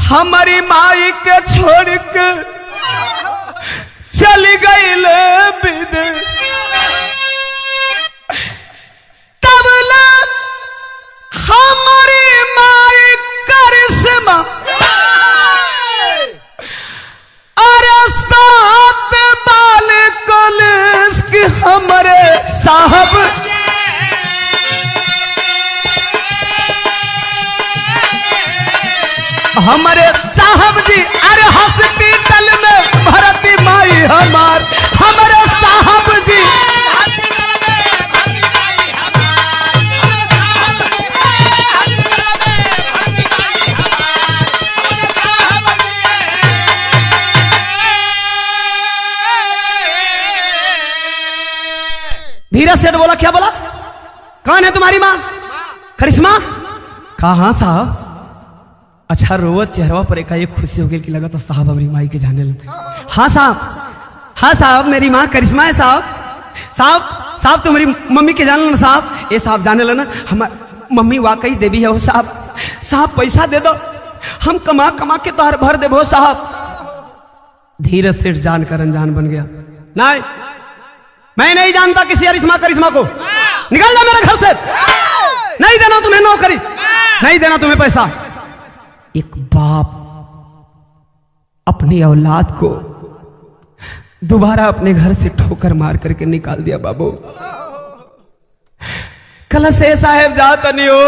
हमारी माई के छोड़ के चली गई विदेश। तबला हमारी माई करिश्मा अरे साथ बाल कॉलेज की हमारे साहब हमारे साहब जी अरे हॉस्पिटल में भर्ती माई हमारे साहब जी। धीरज सेठ बोला, क्या बोला? कौन है तुम्हारी माँ? करिश्मा। कहा साहब? अच्छा रोवत चेहरा पर एक खुशी हो गई कि लगा तो साहब हमारी माई के जाने लगे। हाँ साहब, हाँ साहब मेरी माँ करिश्मा है साहब। साहब साहब तुम्हारी मम्मी के जाने लो साहब। ये साहब जाने लो ना, हमारी मम्मी वाकई देवी है वो साहब। साहब पैसा दे दो, हम कमा कमा के तोहर भर देबो साहब। धीरज सेठ जानकर अनजान बन गया। नहीं, मैं नहीं जानता किसी करिश्मा को। निकल जा मेरे घर से। नहीं देना तुम्हें नौकरी, नहीं देना तुम्हें पैसा। एक बाप अपनी औलाद को दोबारा अपने घर से ठोकर मार करके निकाल दिया। बाबू कल से साहेब जाता नहीं हो,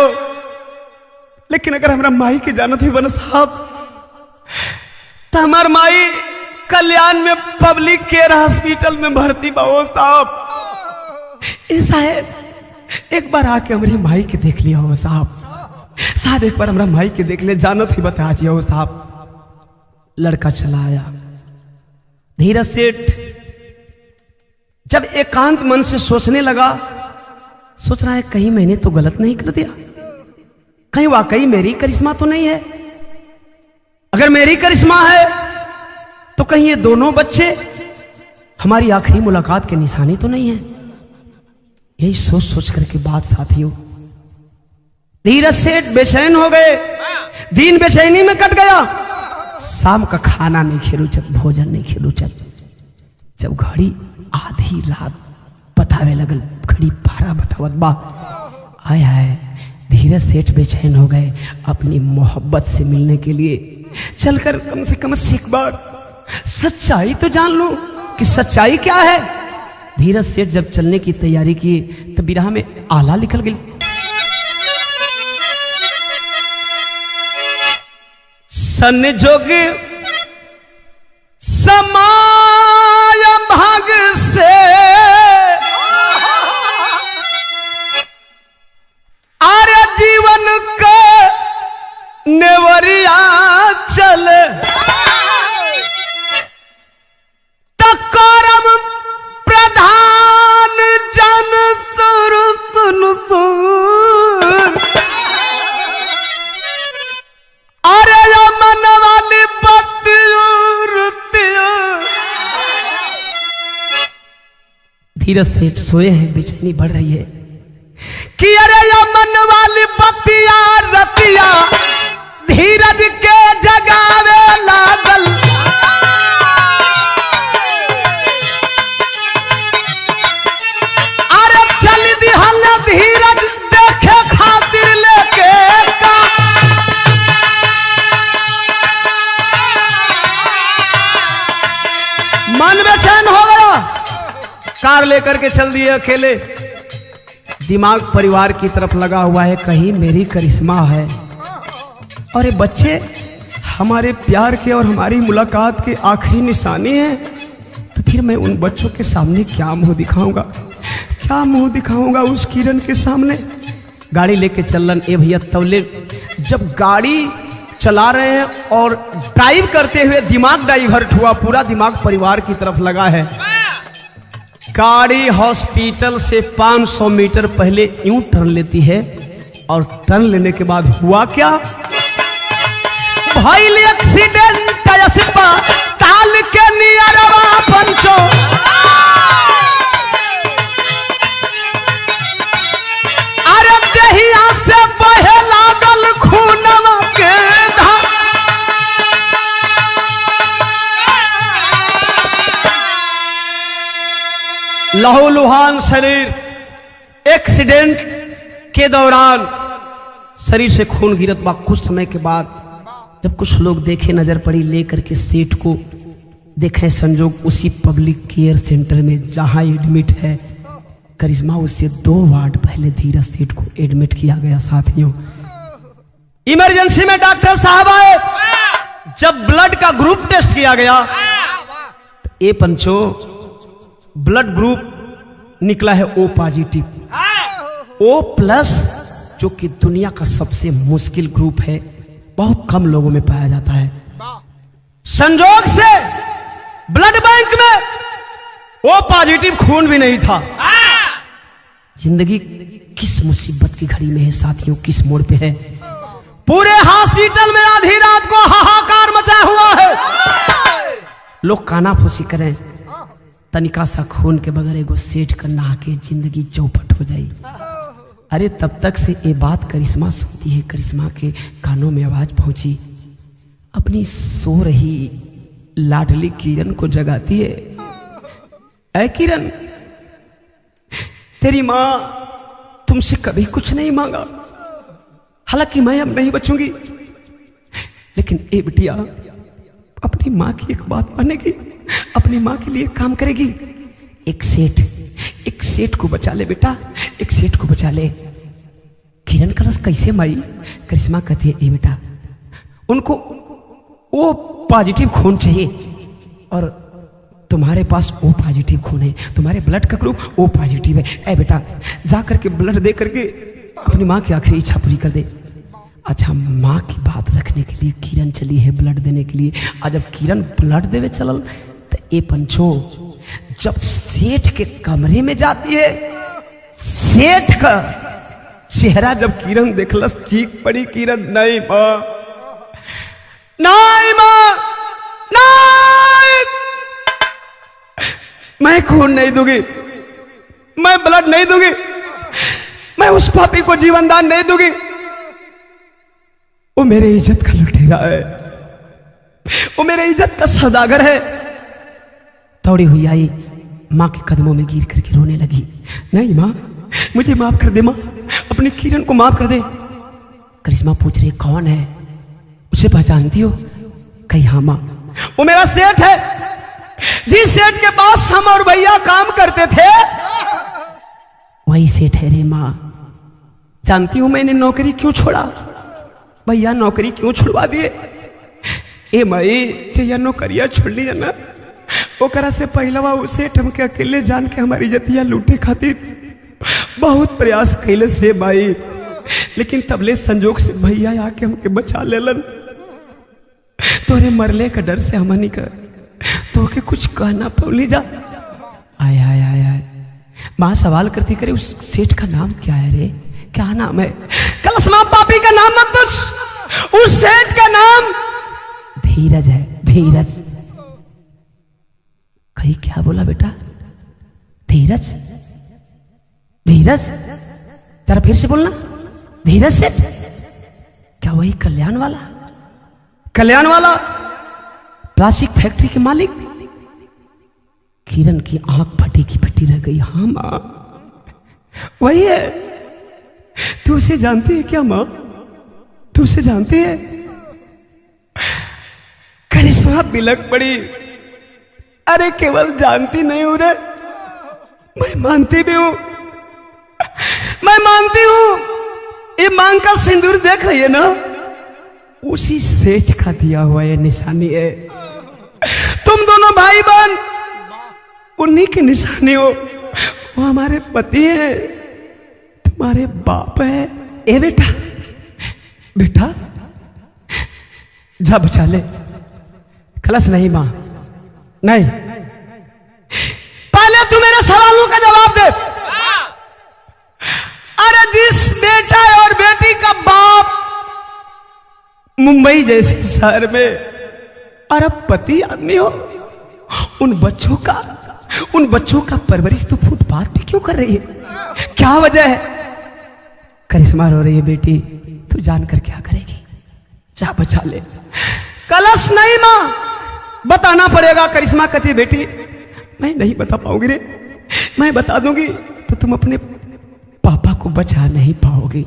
लेकिन अगर हमारा माई की जानत हुई बन साहब तो हमार माई कल्याण में पब्लिक केयर हॉस्पिटल में भर्ती बाबू साहब। ऐसा है एक बार आके हमारी माई के देख लिया हो साहब। साहब एक बार हमारा माई के देख ले, जानत ही बता दिया हो साहब। लड़का चला आया। धीरज सेठ जब एकांत मन से सोचने लगा, सोच रहा है कहीं मैंने तो गलत नहीं कर दिया, कहीं वाकई मेरी करिश्मा तो नहीं है। अगर मेरी करिश्मा है तो कहीं ये दोनों बच्चे हमारी आखिरी मुलाकात के निशानी तो नहीं है। यही सोच सोच करके बात साथियों धीरज सेठ बेचैन हो गए। दिन बेचैनी में कट गया। शाम का खाना नहीं खेलूचत, भोजन नहीं खेलूचत। जब घड़ी आधी रात बतावे लगल, घड़ी 12 बतावत बा। आय हाय धीरज सेठ बेचैन हो गए अपनी मोहब्बत से मिलने के लिए। चलकर कम से कम एक बार सच्चाई तो जान लो कि सच्चाई क्या है। धीरज सेठ जब चलने की तैयारी की तो बिरहा में आला निकल गई। संजोग समाय भाग से आर्य जीवन का नेवरिया चले तकरम प्रधान जन सुर सुन सुर अरे मन वाली धीरज सेठ सोए हैं, बेचैनी बढ़ रही है कि अरे मन वाली बतिया रतिया धीरज के जगावे लागल। अरे चल दिहल धीरज देखे खातिर लेके का मन बेचैन हो गया। कार लेकर के चल दिए अकेले। दिमाग परिवार की तरफ लगा हुआ है, कहीं मेरी करिश्मा है। और ये बच्चे हमारे प्यार के और हमारी मुलाकात के आखिरी निशानी हैं, तो फिर मैं उन बच्चों के सामने क्या मुंह दिखाऊंगा, क्या मुंह दिखाऊंगा उस किरण के सामने। गाड़ी लेके चलन ए भैया तवले जब गाड़ी चला रहे हैं और ड्राइव करते हुए दिमाग डाइवर्ट हुआ, पूरा दिमाग परिवार की तरफ लगा है। गाड़ी हॉस्पिटल से 500 मीटर पहले यूं टर्न लेती है और टर्न लेने के बाद हुआ क्या, भइल एक्सीडेंट ताल के नियरवा पंचो, अरे देहिया से बहे लागल खूनवा के धार। लहूलुहान शरीर, एक्सीडेंट के दौरान शरीर से खून गिरत बा। कुछ समय के बाद जब कुछ लोग देखे, नजर पड़ी, लेकर के सेठ को देखे संजोग उसी पब्लिक केयर सेंटर में जहां एडमिट है करिश्मा, उससे 2 वार्ड पहले धीरज सेठ को एडमिट किया गया। साथियों, इमरजेंसी में डॉक्टर साहब आए, जब ब्लड का ग्रुप टेस्ट किया गया तो ए पंचो ब्लड ग्रुप निकला है O पॉजिटिव, O प्लस, जो कि दुनिया का सबसे मुश्किल ग्रुप है, बहुत कम लोगों में पाया जाता है। संजोग से ब्लड बैंक में O पॉजिटिव खून भी नहीं था। जिंदगी किस मुसीबत की घड़ी में है साथियों, किस मोड़ पे है। पूरे हॉस्पिटल में आधी रात को हाहाकार मचा हुआ है, लोग काना फूसी करें, तनिका सा खून के बगैर एगो सेठ का नहा के जिंदगी चौपट हो जाई। अरे तब तक से ये बात करिश्मा सुनती है, करिश्मा के कानों में आवाज पहुंची, अपनी सो रही लाडली किरण को जगाती है। ऐ किरण, तेरी मां तुमसे कभी कुछ नहीं मांगा, हालांकि मैं अब नहीं बचूंगी, लेकिन ए बिटिया अपनी मां की एक बात मानेगी, अपनी मां के लिए काम करेगी। एक सेठ को बचा ले बेटा, एक सेठ को बचा ले। किरण का रस कैसे माई? करिश्मा कहती है, ए बेटा उनको O पॉजिटिव खून चाहिए और तुम्हारे पास O पॉजिटिव खून है, तुम्हारे ब्लड का ग्रुप O पॉजिटिव है। ए बेटा जा करके ब्लड दे करके अपनी माँ की आखिरी इच्छा पूरी कर दे। अच्छा, माँ की बात रखने के लिए किरण चली है ब्लड देने के लिए। आज जब किरण ब्लड देवे चलल तो ए पंचो जब सेठ के कमरे में जाती है, सेठ का चेहरा जब किरण देखलस, चीख पड़ी किरण, नहीं माँ, नहीं माँ, नहीं, मैं खून नहीं दूंगी, मैं ब्लड नहीं दूंगी, मैं उस पापी को जीवन दान नहीं दूंगी, वो मेरे इज्जत का लुटेरा है, वो मेरे इज्जत का सौदागर है। दौड़ी हुई आई, माँ के कदमों में गिर करके रोने लगी। नहीं माँ, मुझे माफ कर दे माँ, अपनी किरण को माफ कर दे। करिश्मा पूछ रही, कौन है, उसे पहचानती हो? कही हाँ माँ, वो मेरा सेठ है, जिस सेठ के पास हम और भैया काम करते थे वही सेठ है रे माँ। जानती हूं मैंने नौकरी क्यों छोड़ा, भैया नौकरी क्यों छुड़वा दिए। ए मई जैया नौकरिया छोड़ ली ना, ओकरा से पहलवा उसे हमके अकेले जान के हमारी इज्जतिया लूटे खातिर बहुत प्रयास कैलस रे भाई, लेकिन तबले संजोग से भैया आके हमके बचा लेलन। तोरे मरले का डर से हमनी का तो के कुछ कहना पौली जा। आय आय आय आय, माँ सवाल करती करे उस सेठ का नाम क्या है रे, क्या नाम है? कलसमा पापी का नाम मत पूछ, उस सेठ का नाम धीरज है, धीरज। कहीं क्या बोला बेटा? धीरज, धीरज, जरा फिर से बोलना। धीरज सेठ? क्या वही कल्याण वाला? कल्याण वाला प्लास्टिक फैक्ट्री के मालिक? किरण की आंख फटी की फटी रह गई। हाँ मां, वही है। तू उसे जानती है क्या मां? तू उसे जानती है? करिश्मा बिलक पड़ी। अरे केवल जानती नहीं हूं रे, मैं मानती भी हूं। मैं मानती हूं ये मांग का सिंदूर देख रही है ना, उसी सेठ का दिया हुआ ये निशानी है। तुम दोनों भाई बहन उन्हीं की निशानी हो। वो हमारे पति है, तुम्हारे बाप है। ए बेटा, बेटा जा बचा ले। कलश नहीं मां, नहीं, पहले तू मेरे सवालों का जवाब दे। अरे जिस बेटा और बेटी का बाप मुंबई जैसे शहर में अरबपति आदमी हो, उन बच्चों का परवरिश तू फुटपाथ पे क्यों कर रही है? क्या वजह है? करिश्मा रो रही है बेटी, तू जानकर क्या करेगी? जा बचा ले। कलश नहीं मां, बताना पड़ेगा। करिश्मा कहती है बेटी मैं नहीं बता पाऊंगी रे, मैं बता दूंगी तो तुम अपने पापा को बचा नहीं पाओगी।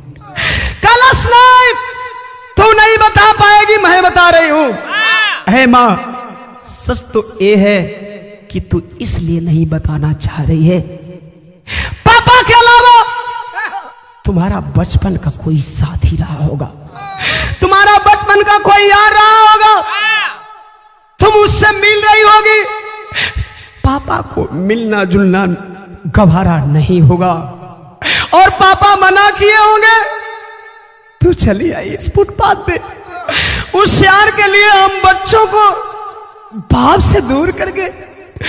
कलश नहीं, तू नहीं बता पाएगी, मैं बता रही हूं। है मां, सच तो ये है कि तू इसलिए नहीं बताना चाह रही है, पापा के अलावा तुम्हारा बचपन का कोई साथी रहा होगा, तुम्हारा बचपन का कोई यार रहा होगा, तुम उससे मिल रही होगी। पापा को मिलना जुलना गवारा नहीं होगा और पापा मना किए होंगे। तू चली आई इस फुटपाथ पे, उस यार के लिए हम बच्चों को बाप से दूर करके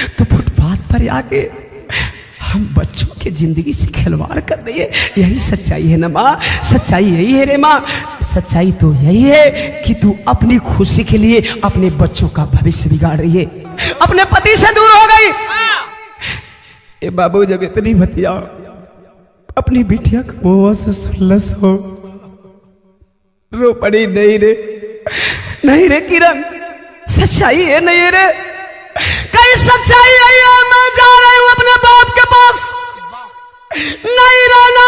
तो फुटपाथ पर आके हम बच्चों की जिंदगी से खिलवाड़ कर रही है। यही सच्चाई है ना माँ? सच्चाई यही है रे माँ। सच्चाई तो यही है कि तू अपनी खुशी के लिए अपने बच्चों का भविष्य बिगाड़ रही है, अपने पति से दूर हो गई। ए बाबू, जब इतनी भतिया अपनी बिटिया को मुंह से सुलस हो, रो पड़ी। नहीं रे, नहीं रे किरण, सच्चाई है नहीं रे, कई सच्चाई यही है। मैं जा रही हूं अपने बाप के पास, नहीं रहना,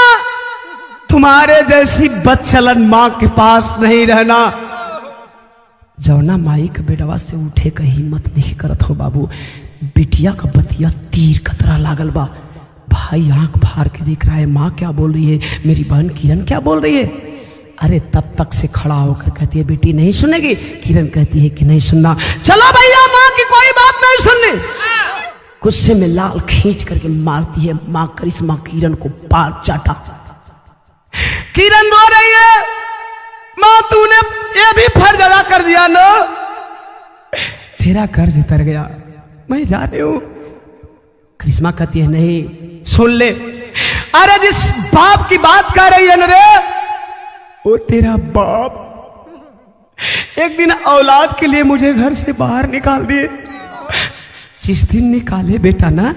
तुम्हारे जैसी बदचलन मां के पास नहीं रहना। जौना माई के बेडवा से उठे का हिम्मत नहीं करत हो बाबू, बिटिया का बतिया तीर कतरा लागल बा। भाई आंख फाड़ के देख रहा है, माँ क्या बोल रही है, मेरी बहन किरण क्या बोल रही है। अरे तब तक से खड़ा होकर कहती है बेटी नहीं सुनेगी। किरण कहती है कि नहीं सुनना। चलो भैया, माँ की कोई बात नहीं सुननी। गुस्से में लाल खींच करके मारती है माँ करिश्मा किरण को पार चाटा। किरण रो रही है, माँ तूने ये भी फर्ज अदा कर दिया ना, तेरा कर्ज उतर गया, मैं जा रही हूं। करिश्मा कहती है नहीं, सुन ले। अरे जिस बाप की बात कर रही है ना रे, वो तेरा बाप एक दिन औलाद के लिए मुझे घर से बाहर निकाल दिए। जिस दिन निकाले बेटा ना,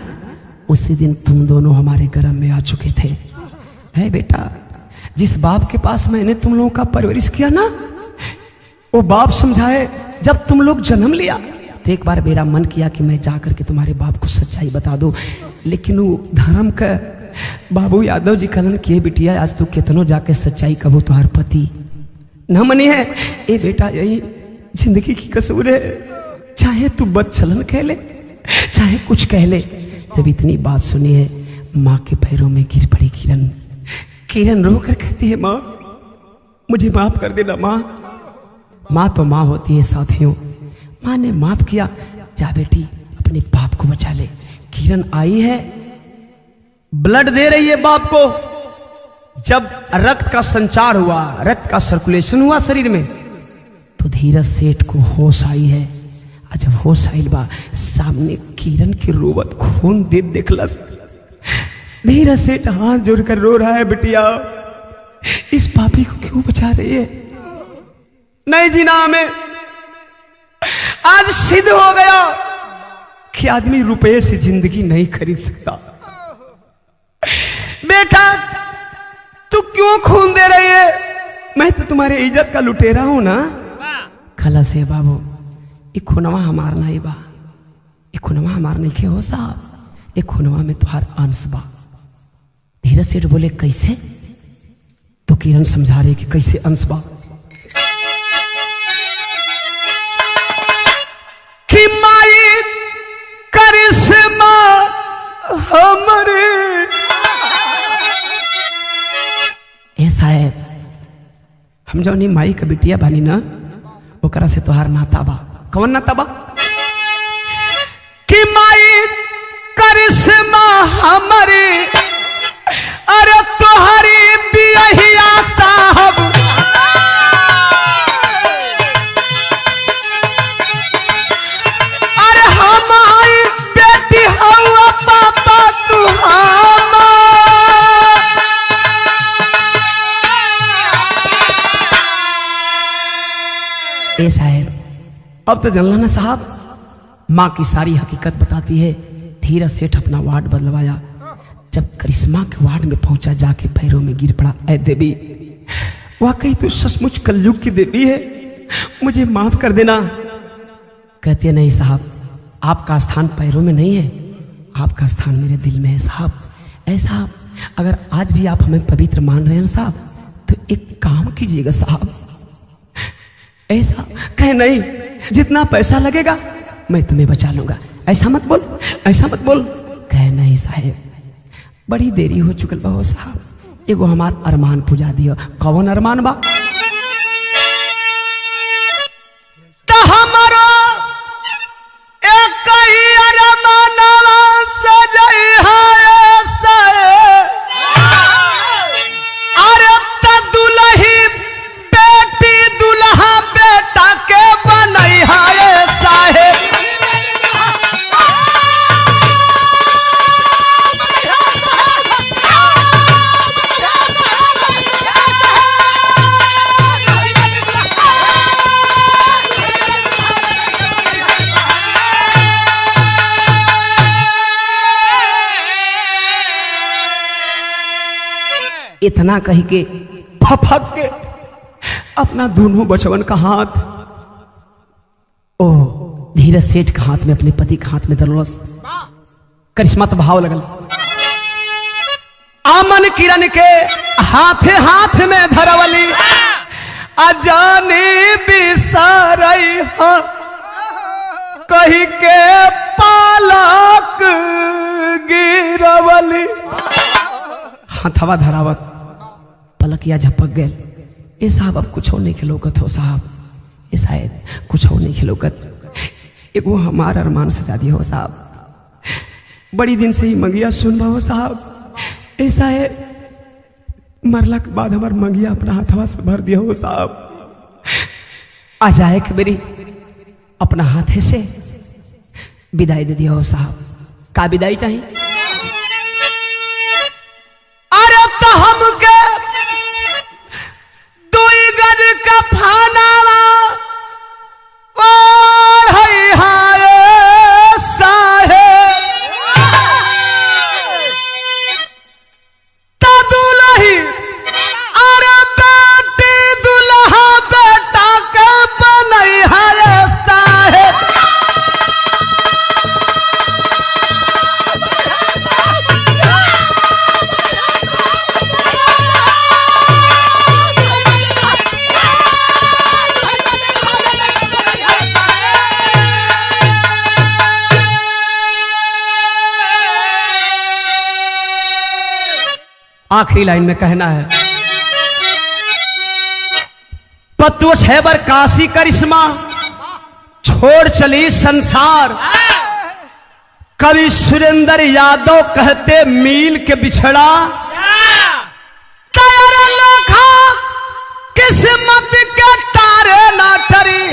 उसी दिन तुम दोनों हमारे गर्भ में आ चुके थे। है बेटा, जिस बाप के पास मैंने तुम लोगों का परवरिश किया ना, वो बाप समझाए जब तुम लोग जन्म लिया तो एक बार मेरा मन किया कि मैं जाकर के तुम्हारे बाप को सच्चाई बता दूं, लेकिन वो धर्म का बाबू यादव जी कलन किए बिटिया, आज तू कितनों जाके सच्चाई कबू तुम्हार पति न मनी है। ए बेटा, यही जिंदगी की कसूर है, चाहे तू बदचलन कह ले चाहे कुछ कह ले। जब इतनी बात सुनी है, माँ के पैरों में गिर पड़ी किरण। किरण रो कर कहती है माँ मुझे माफ कर देना माँ। माँ तो माँ होती है साथियों, माँ ने माफ किया। जा बेटी, अपने बाप को बचा ले। किरण आई है, ब्लड दे रही है बाप को। जब रक्त का संचार हुआ, रक्त का सर्कुलेशन हुआ शरीर में, तो धीरज सेठ को होश आई है। और जब होश आई बा, सामने किरण की रोवत खून दे देखलस। धीरज सेठ हाथ जोड़कर रो रहा है, बिटिया इस पापी को क्यों बचा रही है? नहीं जीना हमें। आज सिद्ध हो गया कि आदमी रुपये से जिंदगी नहीं खरीद सकता। बेटा तू क्यों खून दे रही है? मैं तो तुम्हारे इज्जत का लुटेरा हूं ना। खलस है बाबू, ये खूनवा हमार नहीं बा, ये खूनवा हमार नहीं के हो साहब, ये खूनवा में तुहार अंश बा। धीरज सेठ बोले कैसे? तो किरण समझा रही कि कैसे अंश बा। कि माई करिश्मा हमरे हम जो नहीं माई का बिटिया बानी ना ओकरा से तोहार नाता बा। कौन नाता बा? कि माई करिश्मा हमारी अरे तोहरी बियहिया साहब अरे हमारी बेटी हवा पापा तू ए साहब अब तो जानला ना साहब, माँ की सारी हकीकत बताती है। धीरज सेठ अपना वार्ड बदलवाया। जब करिश्मा के वार्ड में पहुंचा जाके पैरों में गिर पड़ा। ऐ देवी, वाकई तू सचमुच कलयुग की देवी है, मुझे माफ कर देना। कहते नहीं साहब, आपका स्थान पैरों में नहीं है, आपका स्थान मेरे दिल में है साहब। ऐ साहब, अगर आज भी आप हमें पवित्र मान रहे हैं साहब, तो एक काम कीजिएगा साहब। ऐसा कहे नहीं, जितना पैसा लगेगा मैं तुम्हें बचा लूंगा। ऐसा मत बोल, ऐसा मत बोल। कहे नहीं साहेब, बड़ी देरी हो चुकल बा हो साहब, एगो हमार अरमान पूजा दियो। कौन अरमान बा? तो हमारो एक ही अरमानवा सजई है साहेब, अरे त दुल्ही बेटी दुल्हा बेटा के बनई है साहेब। इतना कही के फफक के अपना दोनों बचवन का हाथ ओ धीरज सेठ के हाथ में, अपने पति के हाथ में धरलस। करिश्मा तो भाव लगल। आमन किरण के हाथे हाथ में धरवली, अजानी बिसरई हो कही के पालक गिरवली। हथवा धरावत पलकिया झपक गए। ए साहब अब कुछ हो नहीं खिलौकत हो साहब, ए शायद कुछ हो नहीं खिलौकत। एगो हमार अरमान सजा दिया हो साहब, बड़ी दिन से ही मंगिया सुन हो साहब। ऐसा है मरला के बाद हमार मंगिया अपना हाथवा से भर दिया हो साहब। आ जाए कि मेरी अपना हाथे से विदाई दे दिया हो साहब। का विदाई चाहिए? अरे तो हमके दुई गज का फानावा ओढ़ई हाय साहेब, ता दुल्ही अरे बेटी दुल्हा बेटा के बनई हाय साहेब। आखिरी लाइन में कहना है, पत्तों छेबर काशी करिश्मा छोड़ चली संसार। कवि सुरेंद्र यादव कहते मील के बिछड़ा तारा लोखा किस्मत के तारे ना टरी।